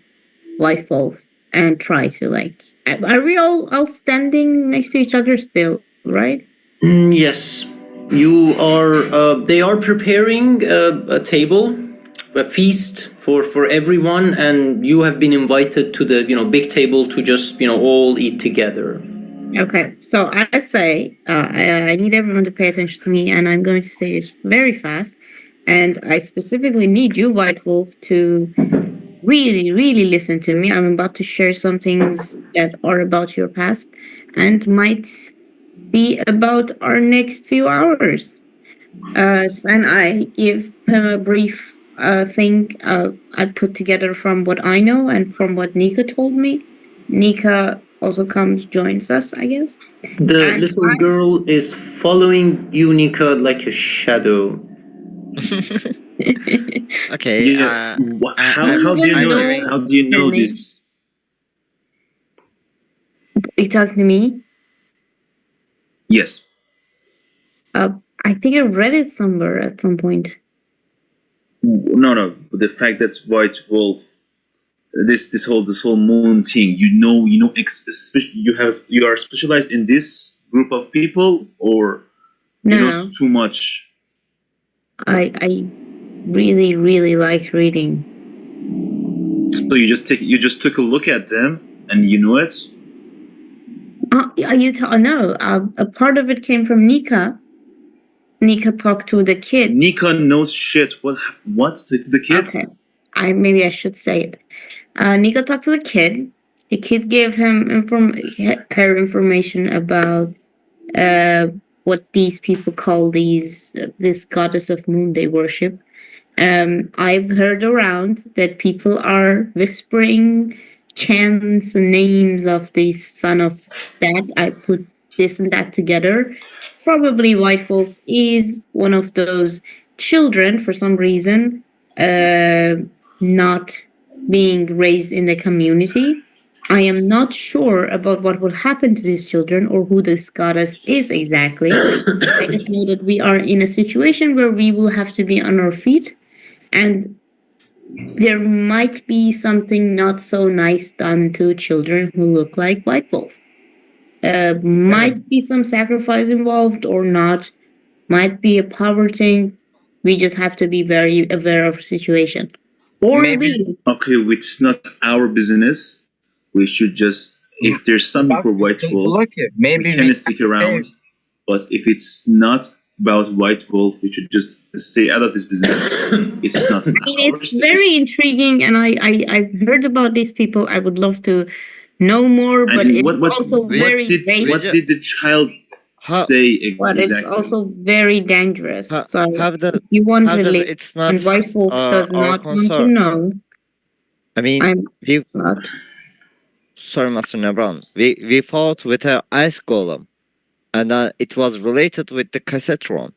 White Wolf and try to are we all standing next to each other still, right? Yes, you are. They are preparing a table, a feast for everyone, and you have been invited to the big table to just all eat together. Okay, so I say I need everyone to pay attention to me, and I'm going to say this very fast. And I specifically need you, White Wolf, to really, really listen to me. I'm about to share some things that are about your past and might be about our next few hours. And I give him a brief thing I put together from what I know and from what Nika told me. Nika also joins us, I guess. The little girl is following you, Nika, like a shadow. Okay. How do you know it? How do you know this? You talking to me? Yes. I think I read it somewhere at some point. No. The fact that White Wolf, this whole moon thing, you are specialized in this group of people, or No, you know too much. I really, really like reading. So you just took a look at them and you knew it. No. A part of it came from Nika. Nika talked to the kid. Nika knows shit. What the kid? Okay, maybe I should say it. Nika talked to the kid. The kid gave him her information about what these people call this goddess of moon they worship. I've heard around that people are whispering chants and names of the son of that. I put this and that together. Probably White Wolf is one of those children for some reason, not being raised in the community. I am not sure about what will happen to these children or who this goddess is exactly. I just know that we are in a situation where we will have to be on our feet, and there might be something not so nice done to children who look like White Wolf. Might be some sacrifice involved or not. Might be a power thing. We just have to be very aware of the situation. Or Maybe- Okay, it's not our business. We should just, if there's something for White Wolf, maybe we can stick around. But if it's not about White Wolf, we should just stay out of this business. It's not in I mean, our it's very intriguing, and I've heard about these people. I would love to know more, I but mean, it's what also what very did vague. what did the child How say But it's exactly? also very dangerous. how So how does if you want how to does live it's not and white folks does our not want to concern? know, I mean, I'm we not. sorry, Master Nebron. We fought with an ice golem, and then it was related with the cassetron.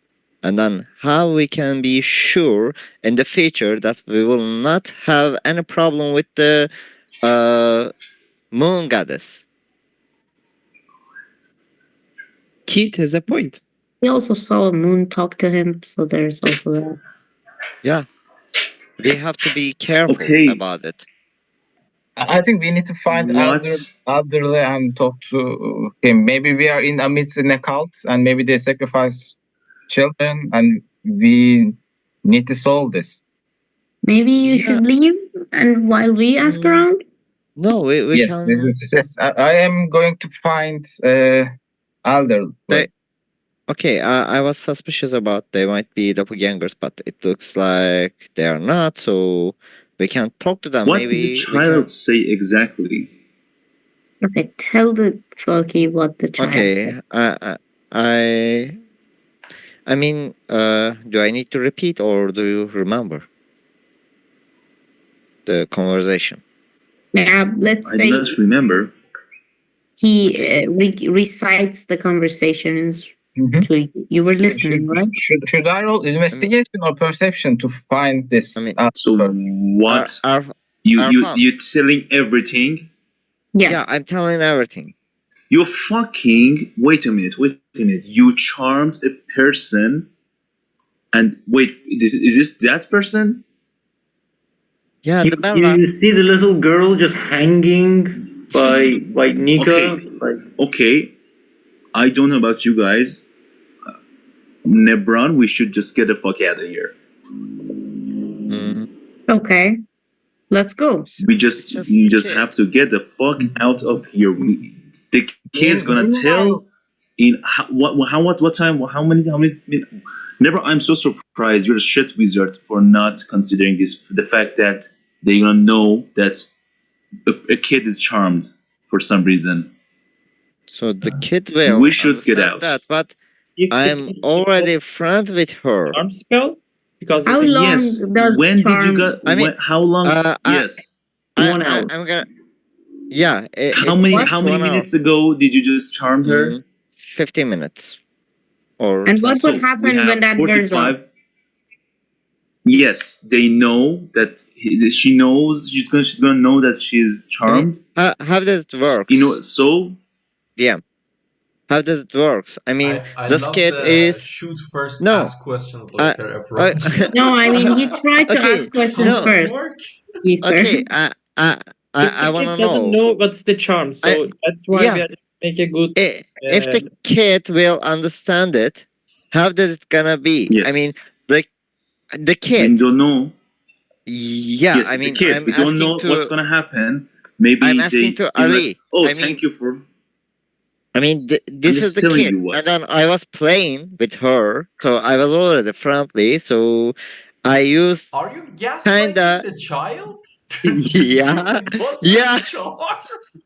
And then how we can be sure in the future that we will not have any problem with the moon goddess? Keith has a point. He also saw a moon talk to him, so there's also that. Yeah, we have to be careful Okay, about it. I think we need to find what? elderly and talk to him. Maybe we are in amidst in a cult, and maybe they sacrifice children, and we need to solve this. Maybe you Yeah. should leave, and while we ask Mm, around. No, we Yes, can. yes. I am going to find elderly. Okay, I was suspicious about they might be doppelgangers, but it looks like they are not. So we can talk to them. What did the Maybe we can. child say exactly? Okay, tell the Floki what the child Okay, said. I mean, do I need to repeat or do you remember the conversation? Now, let's I say do not remember. he Okay. recites the conversations Mhm. to you. You were listening, right? Should I roll investigation or perception to find this? I mean, So what? Our You fun. you telling everything? Yes. Yeah, I'm telling everything. You fucking wait a minute. You charmed a person, and wait, is this that person? Yeah, You, the Bella. you see the little girl just hanging by Nika. Okay. Like, Okay, I don't know about you guys. Nebron, we should just get the fuck out of here. Mm, Okay, let's go. You just kid. have to get the fuck out of here. The kid's gonna tell in what time, how many. Never. I'm so surprised. You're a shit wizard for not considering this. The fact that they're gonna know that a kid is charmed for some reason. So the kid will We should get understand out. that, but If the I'm kid already friends with her. charm spell, because How if it, long Yes. does When did you charm? get? I mean, How long? Yes. 1 hour. I'm gonna. Yeah. How many takes how many 1 hour. minutes ago did you just charm her? 15 minutes. Or And what So would we happen have when that wears off? 45. Yes, they know that she knows she's gonna know that she's charmed. how does it work? You know, so Yeah. How does it works? I mean, I this love kid the is shoot first, no. ask questions I, later I, approach. No, I mean he tried to Okay, ask questions How does it first. work? to be fair. okay. if I the wanna kid doesn't know. know what's the charm, so that's why Yeah. we are just make a good. If the kid will understand it, how does it gonna be? yes, I mean, like the we kid. don't know. Yeah. Yes, I it's a mean, kid. I'm We don't asking know to. what's gonna happen. Maybe I'm asking they to seem like, Ali. oh, I thank mean, you for. I mean, this is just the telling kid, you what. and then I was playing with her, so I was already friendly. So I used Are you gaslighting kinda, the child? yeah, It wasn't yeah. a charm.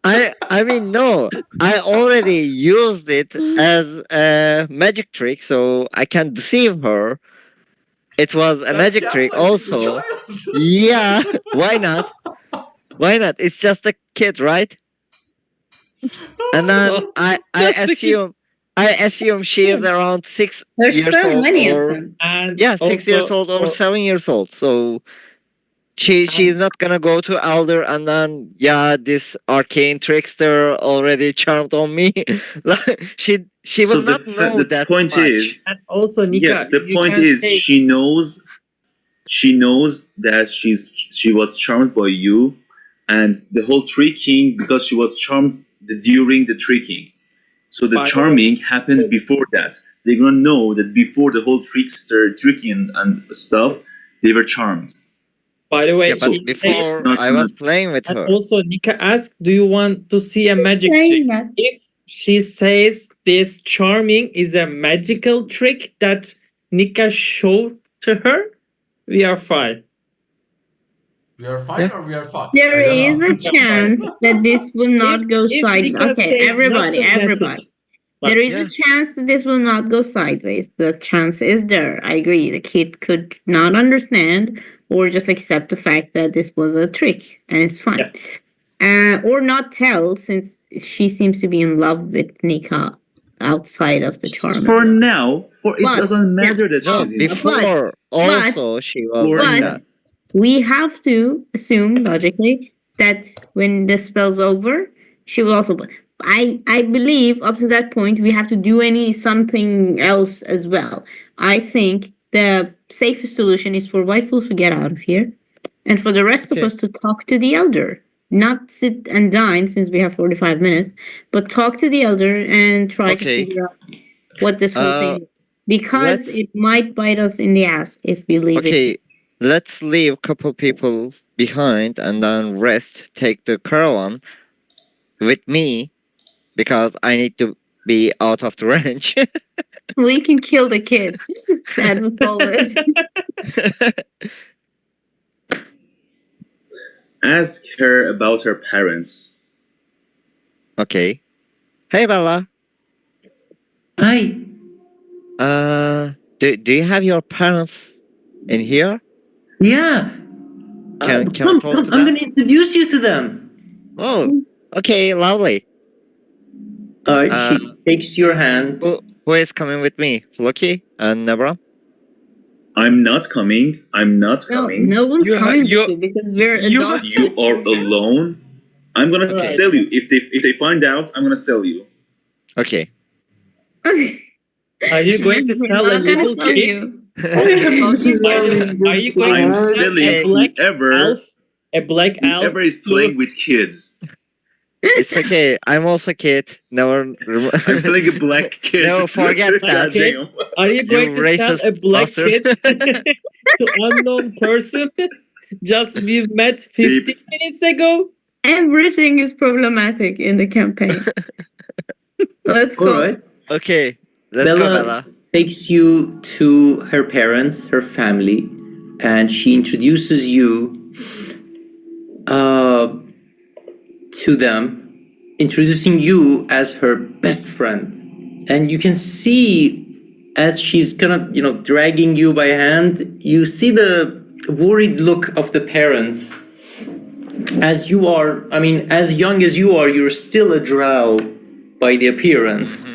I mean, no, I already used it as a magic trick, so I can deceive her. It was a That's magic trick, gaslighting the also. child. Yeah, why not? Why not? It's just a kid, right? And then Oh, I just the kid. assume she is around 6 There's years so old, many of or them. And yeah, 6 years also old or for 7 years old. So she's not gonna go to elder and then, yeah, this arcane trickster already charmed on me. She will So not know the that point much. is, and also Nika, yes, the you point can is say she knows that she was charmed by you, and the whole tricking because she was charmed during the tricking. So the by the way, charming happened before that. They're gonna know that before the whole tricking and stuff, they were charmed. by the way, Yeah, but she says, before not I gonna. was playing with and her. also Nika asked, "Do you want to see a magic trick?" Saying that. If she says this charming is a magical trick that Nika showed to her, we are fine. We are fine or we are fucked? There I don't is know. a chance that this will not go If sideways. Nika Okay, said everybody, not the everybody. message. But There is Yeah. a chance that this will not go sideways. The chance is there. I agree. The kid could not understand or just accept the fact that this was a trick and it's fine. yes. Or not tell, since she seems to be in love with Nika outside of the charm. For now, for it But- doesn't matter that No, she's in before also she was Or- like But that. we have to assume logically that when the spell's over, she will also. I believe up to that point we have to do something else as well. I think the safest solution is for White Wolf to get out of here, and for the rest of Okay. us to talk to the elder. Not sit and dine since we have 45 minutes, but talk to the elder and try to Okay. figure out what this whole thing is. Because let's- it might bite us in the ass if we leave it. Okay, let's leave a couple people behind and then rest. Take the caravan with me because I need to be out of the range. We can kill the kid. That was always. Ask her about her parents. Okay. Hey Bella. Hi. Do you have your parents in here? Yeah. Can we come, talk come. to I'm them? gonna introduce you to them. Oh, okay, lovely. She takes your hand. Who is coming with me? Floki and Nebra? I'm not coming. I'm not No, coming. no one's You ha- coming you- with you because we're you adults. You with are children. alone. I'm gonna Right. sell you. If they find out, I'm gonna sell you. Okay. Are you going to We're sell a not gonna little sell kid? you. By the way, are you going I'm to sell selling a black whoever elf? A black elf? whoever is playing with kids. It's okay. I'm also kid. Never. I'm selling a black kid. Never forget that. Goddamn. Are you going to sell racist a black bastard. kid to unknown person? Just we met 15 minutes ago. Everything is problematic in the campaign. Let's All go. right. Okay. Let's go, Bella. Takes you to her parents, her family, and she introduces you to them, introducing you as her best friend. And you can see as she's kind of, dragging you by hand, you see the worried look of the parents. As you are, as young as you are, you're still a drow by the appearance.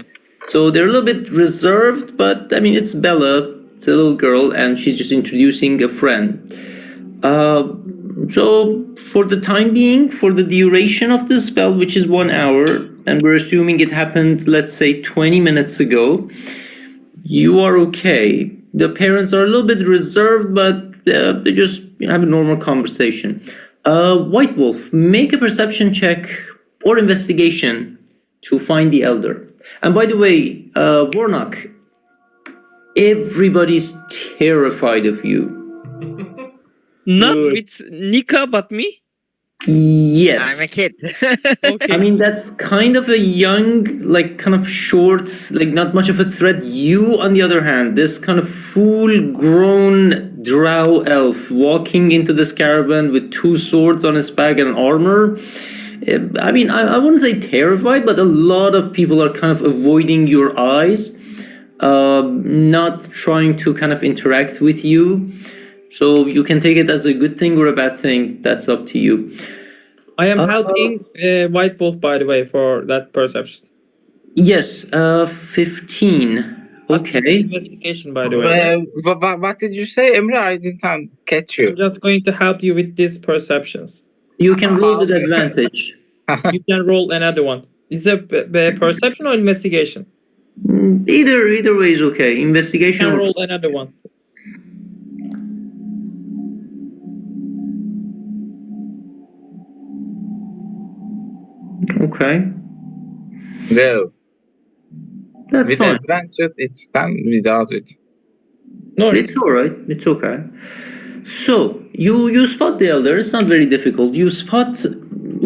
So they're a little bit reserved, but it's Bella, it's a little girl, and she's just introducing a friend. So for the time being, for the duration of the spell, which is 1 hour, and we're assuming it happened, let's say 20 minutes ago, you are okay. The parents are a little bit reserved, but they just have a normal conversation. White Wolf, make a perception check or investigation to find the elder. And by the way, Warnock, everybody's terrified of you. Not Good. with Nika, but me. Yes. I'm a kid. Okay. That's kind of a young, kind of short, not much of a threat. You, on the other hand, this kind of full-grown drow elf walking into this caravan with 2 swords on his back and armor. I wouldn't say terrified, but a lot of people are kind of avoiding your eyes, not trying to kind of interact with you. So you can take it as a good thing or a bad thing. That's up to you. I am helping White Wolf, by the way, for that perception. Yes, 15. What is Okay. investigation, by the way? What did you say, Emre? I didn't catch you. I'm just going to help you with these perceptions. You can roll with advantage. You can roll another one. Is it perception or investigation? Either way is okay. You Investigation. can or- roll another one. Okay. No. That's With fine. advantage, it's done. Without it. No, It's all right. It's okay. So you spot the elder. It's not very difficult. You spot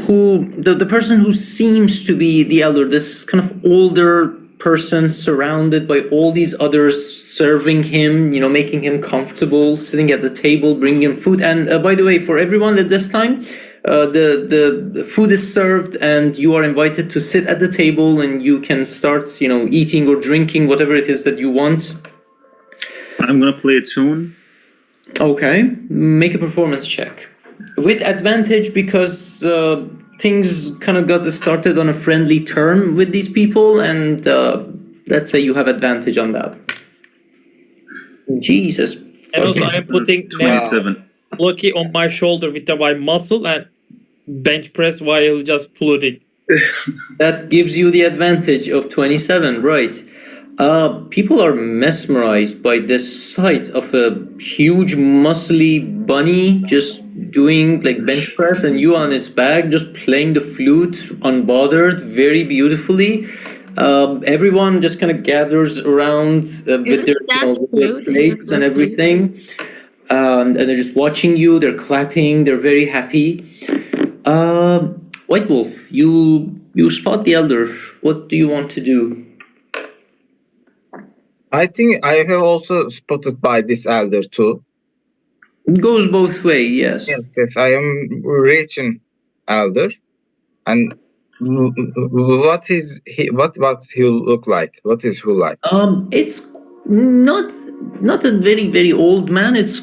who the person who seems to be the elder. This kind of older, person surrounded by all these others serving him, making him comfortable, sitting at the table, bringing him food. And by the way, for everyone at this time, the food is served and you are invited to sit at the table and you can start, eating or drinking whatever it is that you want. I'm gonna play a tune. Okay, make a performance check. With advantage because things kind of got started on a friendly term with these people, and let's say you have advantage on that. Jesus. And also, I'm putting 27. Loki on my shoulder with my muscle and bench press while just floating. That gives you the advantage of 27, right? People are mesmerized by this sight of a huge muscly bunny just doing like bench press and you on its back just playing the flute unbothered very beautifully. Everyone just kind of gathers around with their, with their plates and everything. And they're just watching you, they're clapping, they're very happy. White Wolf, you spot the elder. What do you want to do? I think I have also spotted by this elder too. It goes both way, yes. Yes, I am reaching elder, and what is he? What he look like? What is who like? It's not a very very old man. It's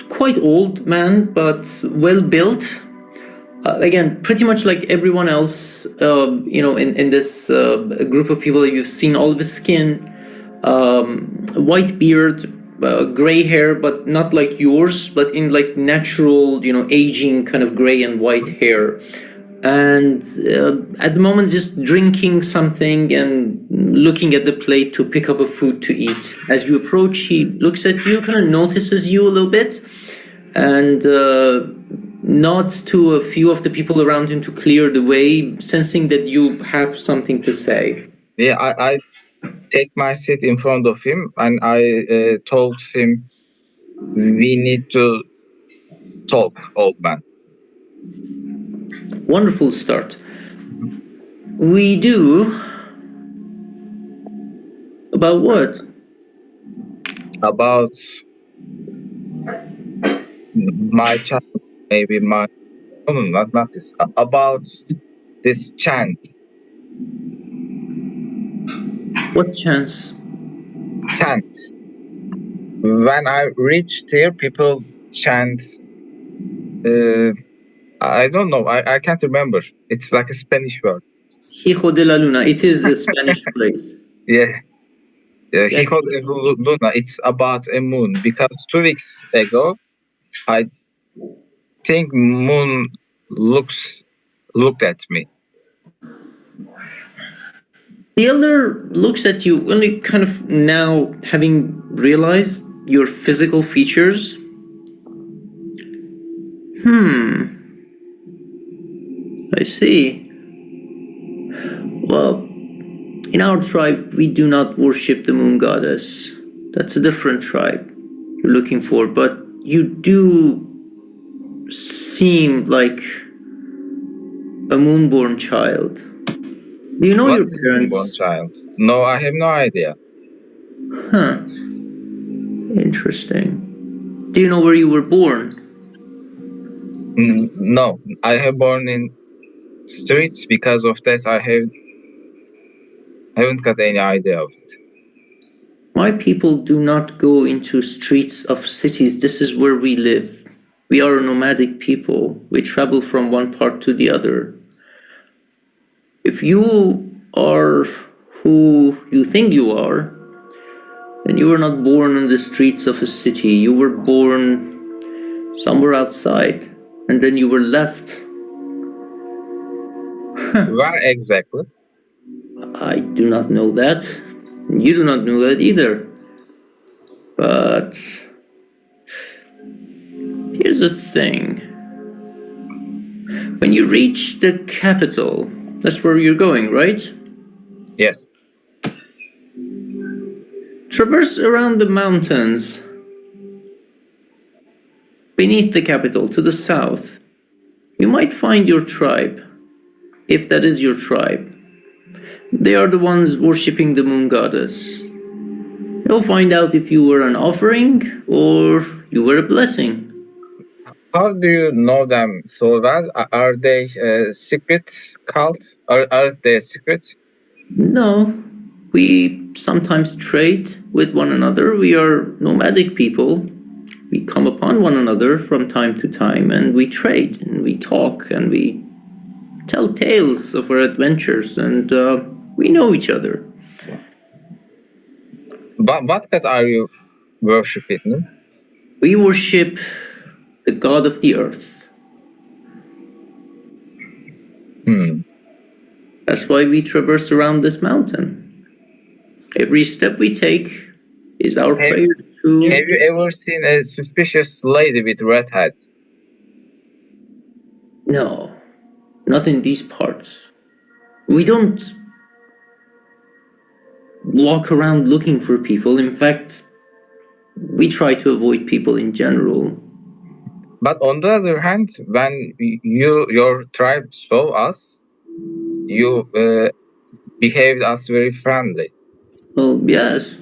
quite old man, but well built. Again, pretty much like everyone else, in this group of people that you've seen, olive skin, white beard, gray hair, but not like yours, but in like natural, aging kind of gray and white hair. And at the moment, just drinking something and looking at the plate to pick up a food to eat. As you approach, he looks at you, kind of notices you a little bit, and nods to a few of the people around him to clear the way, sensing that you have something to say. Yeah, I take my seat in front of him and I told him, we need to talk, old man. Wonderful start. We do. About what? About my child, maybe my... No, not this. About this chant. What chance? Chant. When I reached here, people chant. I don't know. I can't remember. It's like a Spanish word. Hijo de la Luna. It is a Spanish phrase. Yeah. Hijo de Luna. It's about a moon. Because 2 weeks ago, I think moon looked at me. The elder looks at you, only kind of now having realized your physical features. I see. Well, in our tribe, we do not worship the moon goddess. That's a different tribe you're looking for, but you do seem like a moonborn child. Do you know your What's moonborn parents? child? No, I have no idea. Huh. Interesting. Do you know where you were born? No, I have born in streets. Because of that, I haven't got any idea of it. My people do not go into streets of cities. This is where we live. We are a nomadic people. We travel from one part to the other. If you are who you think you are, then you were not born on the streets of a city. You were born somewhere outside, and then you were left. Where exactly? I do not know that. You do not know that either. But here's the thing. When you reach the capital, that's where you're going, right? Yes. Traverse around the mountains beneath the capital to the south. You might find your tribe, if that is your tribe. They are the ones worshipping the moon goddess. You'll find out if you were an offering or you were a blessing. How do you know them so well? Are they secret cult? Are they secret? No, we sometimes trade with one another. We are nomadic people. We come upon one another from time to time and we trade and we talk and we tell tales of our adventures and we know each other. But what god are you worshiping? We worship the god of the earth. That's why we traverse around this mountain. Every step we take is our Have- prayers to... Have you ever seen a suspicious lady with red hat? No, not in these parts. We don't walk around looking for people. In fact, we try to avoid people in general. But on the other hand, when your tribe saw us, you behaved us very friendly. Well, yes,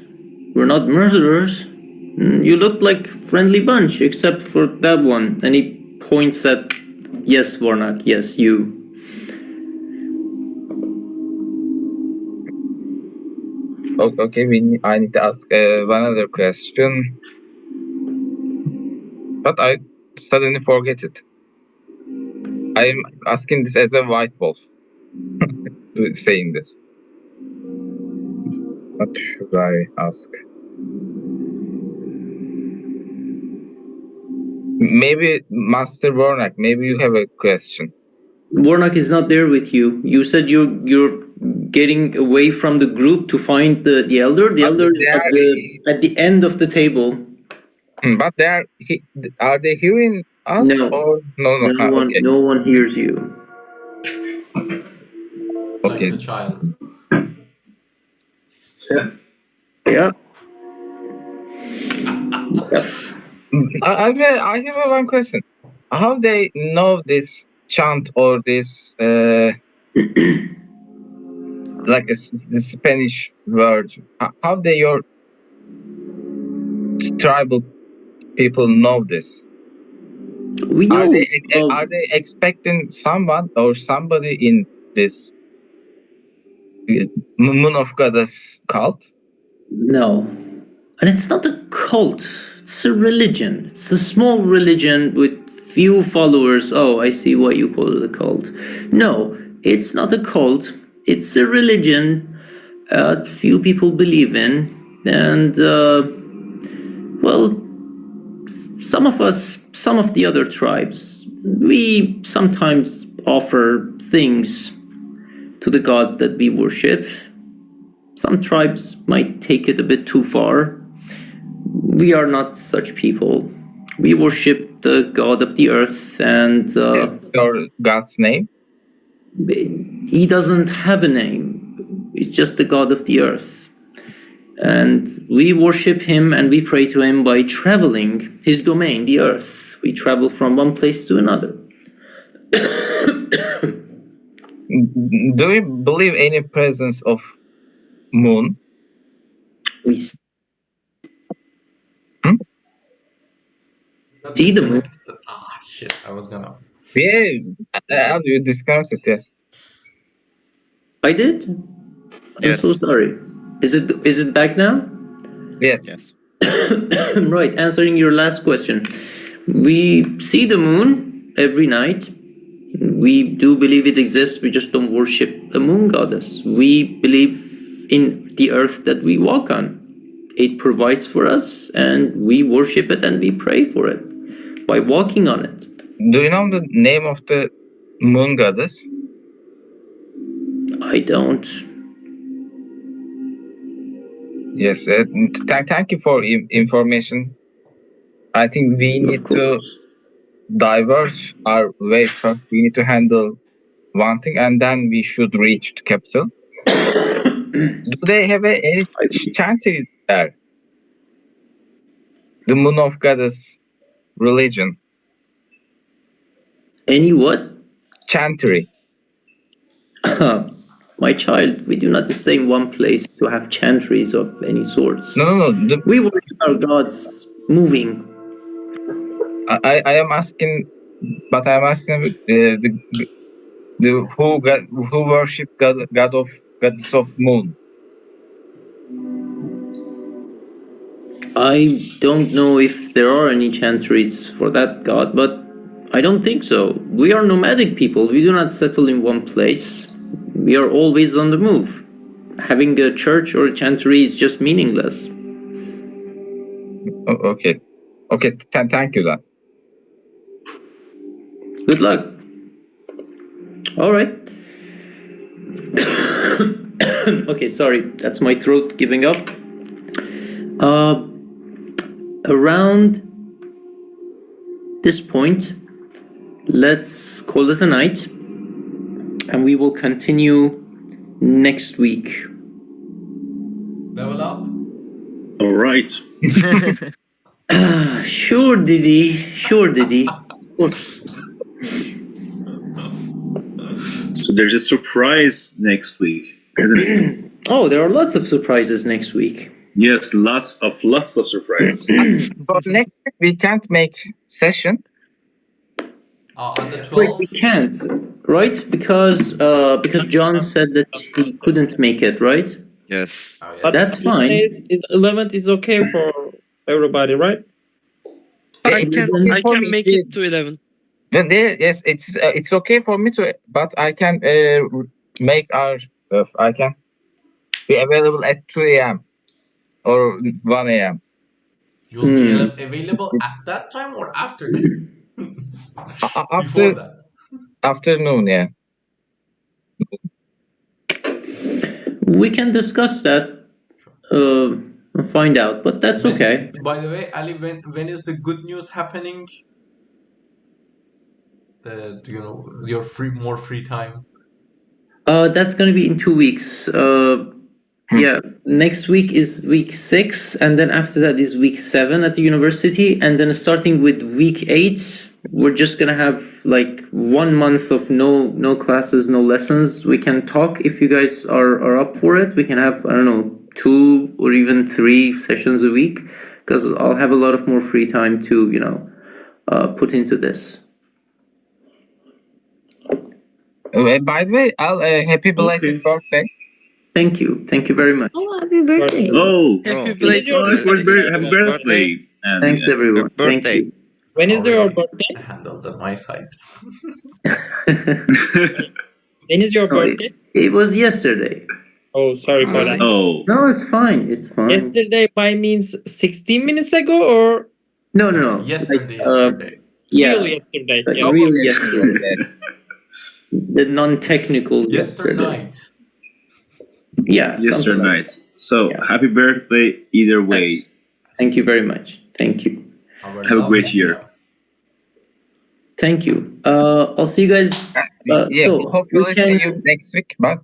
we're not murderers. You look like friendly bunch, except for that one. And he points at... Yes, Warnock, yes, you. Okay, I need to ask one other question. But I suddenly forget it. I'm asking this as a white wolf. Saying this. What should I ask? Maybe Master Warnock, maybe you have a question. Warnock is not there with you. You said you're getting away from the group to find the elder. The elder is at the end of the table. But are they hearing us? No. Or no? Okay. No one hears you. Like Okay. a child. Yeah. I have one question. How they know this chant or this like the Spanish word? How they your tribal people know this? We know. Are they expecting someone or somebody in this Moon of Goddess cult? No. And it's not a cult. It's a religion. It's a small religion with few followers. Oh, I see why you call it a cult. No, it's not a cult. It's a religion few people believe in. And, well, some of the other tribes, we sometimes offer things to the god that we worship. Some tribes might take it a bit too far. We are not such people. We worship the god of the earth and... Is your god's name? He doesn't have a name. He's just the god of the earth. And we worship him and we pray to him by traveling his domain, the earth. We travel from one place to another. Do you believe any presence of moon? We Got see the moon. disconnected. Ah, shit. I was gonna. Yeah, you disconnected, yes. I did? I'm so sorry. Is it back now? Yes. Right, answering your last question. We see the moon every night. We do believe it exists, we just don't worship the moon goddess. We believe in the earth that we walk on. It provides for us and we worship it and we pray for it by walking on it. Do you know the name of the moon goddess? I don't. Yes, thank you for information. I think we need to diverge our way first. We need to handle one thing and then we should reach the capital. Do they have any chanting there? The Moon of Goddess religion. Any what? Chantry. My child, we do not stay in one place to have chantries of any sorts. No. We worship our gods moving. I am asking, but I am asking the who worship goddess of moon. I don't know if there are any chantries for that god, but I don't think so. We are nomadic people. We do not settle in one place. We are always on the move. Having a church or a chantry is just meaningless. Okay. Thank you, then. Good luck. All right. Okay, sorry. That's my throat giving up. Around this point, let's call it a night, and we will continue next week. Level up. All right. Sure, Didi. Of course. So there's a surprise next week, isn't it? Oh, there are lots of surprises next week. Yes, lots of surprises. So next week we can't make session. On the Wait, 12th. we can't, right? Because John said that he couldn't make it, right? Yes. Oh, yes. But That's fine. 11th is okay for everybody, right? I It's can okay for me. make it to 11. Then yes, it's okay for me to, but I can make our I can be available at 2 a.m. or 1 a.m. You'll be available at that time or after that? Before that. Afternoon, yeah. We can discuss that and find out, but that's okay. By the way, Ali, when is the good news happening? Your more free time. That's gonna be in 2 weeks. Yeah, next week is week 6, and then after that is week 7 at the university, and then starting with week 8, we're just gonna have like 1 month of no classes, no lessons. We can talk if you guys are up for it. We can have, I don't know, 2 or even 3 sessions a week, because I'll have a lot of more free time to put into this. By the way, Al, happy belated birthday. Thank you very much. Oh, happy birthday. Oh, Happy Oh. belated happy birthday. And Thanks everyone. Happy Thank birthday. you. When is your Already birthday? handled on my side. When is your No, birthday? it was yesterday. Oh, sorry for that. oh, No, it's fine. It's fine. Yesterday by means 16 minutes ago or No. Yesterday. Yeah, real yesterday? like Yeah. real yesterday. The non-technical yesterday. Night. Yeah. yesterday something like night. So Yeah. happy birthday either that. way. Thanks. Thank you very much. Thank you. Have a great year. Thank you. I'll see you guys. Yeah, So hopefully see you next week, but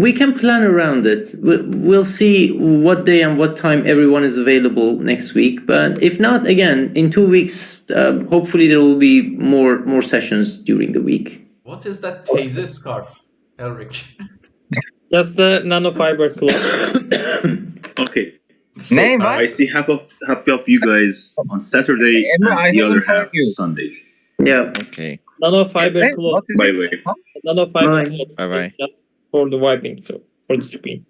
we can plan around it. We'll see what day and what time everyone is available next week. But if not, again, in 2 weeks, hopefully there will be more sessions during the week. What is that Taser scarf, Elric? Just the nanofiber cloth. Okay. So Name, what? I see half of you guys on Saturday No, and I the other haven't heard half you. Sunday. Yeah. Okay. Nanofiber What cloth. is By it? the way. Nanofiber Bye. cloth Bye-bye. is just for the wiping, so for the screen.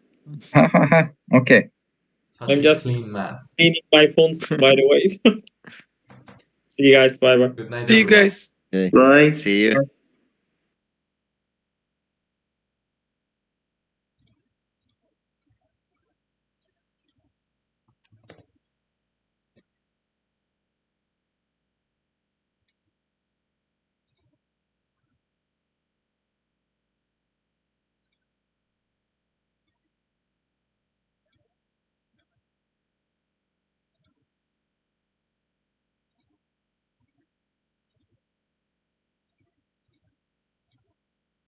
Okay. Such I'm a just- clean man. Cleaning my phones, by the way. See you guys. Bye bye. Good night, See you everyone. guys. Okay. Bye. See you.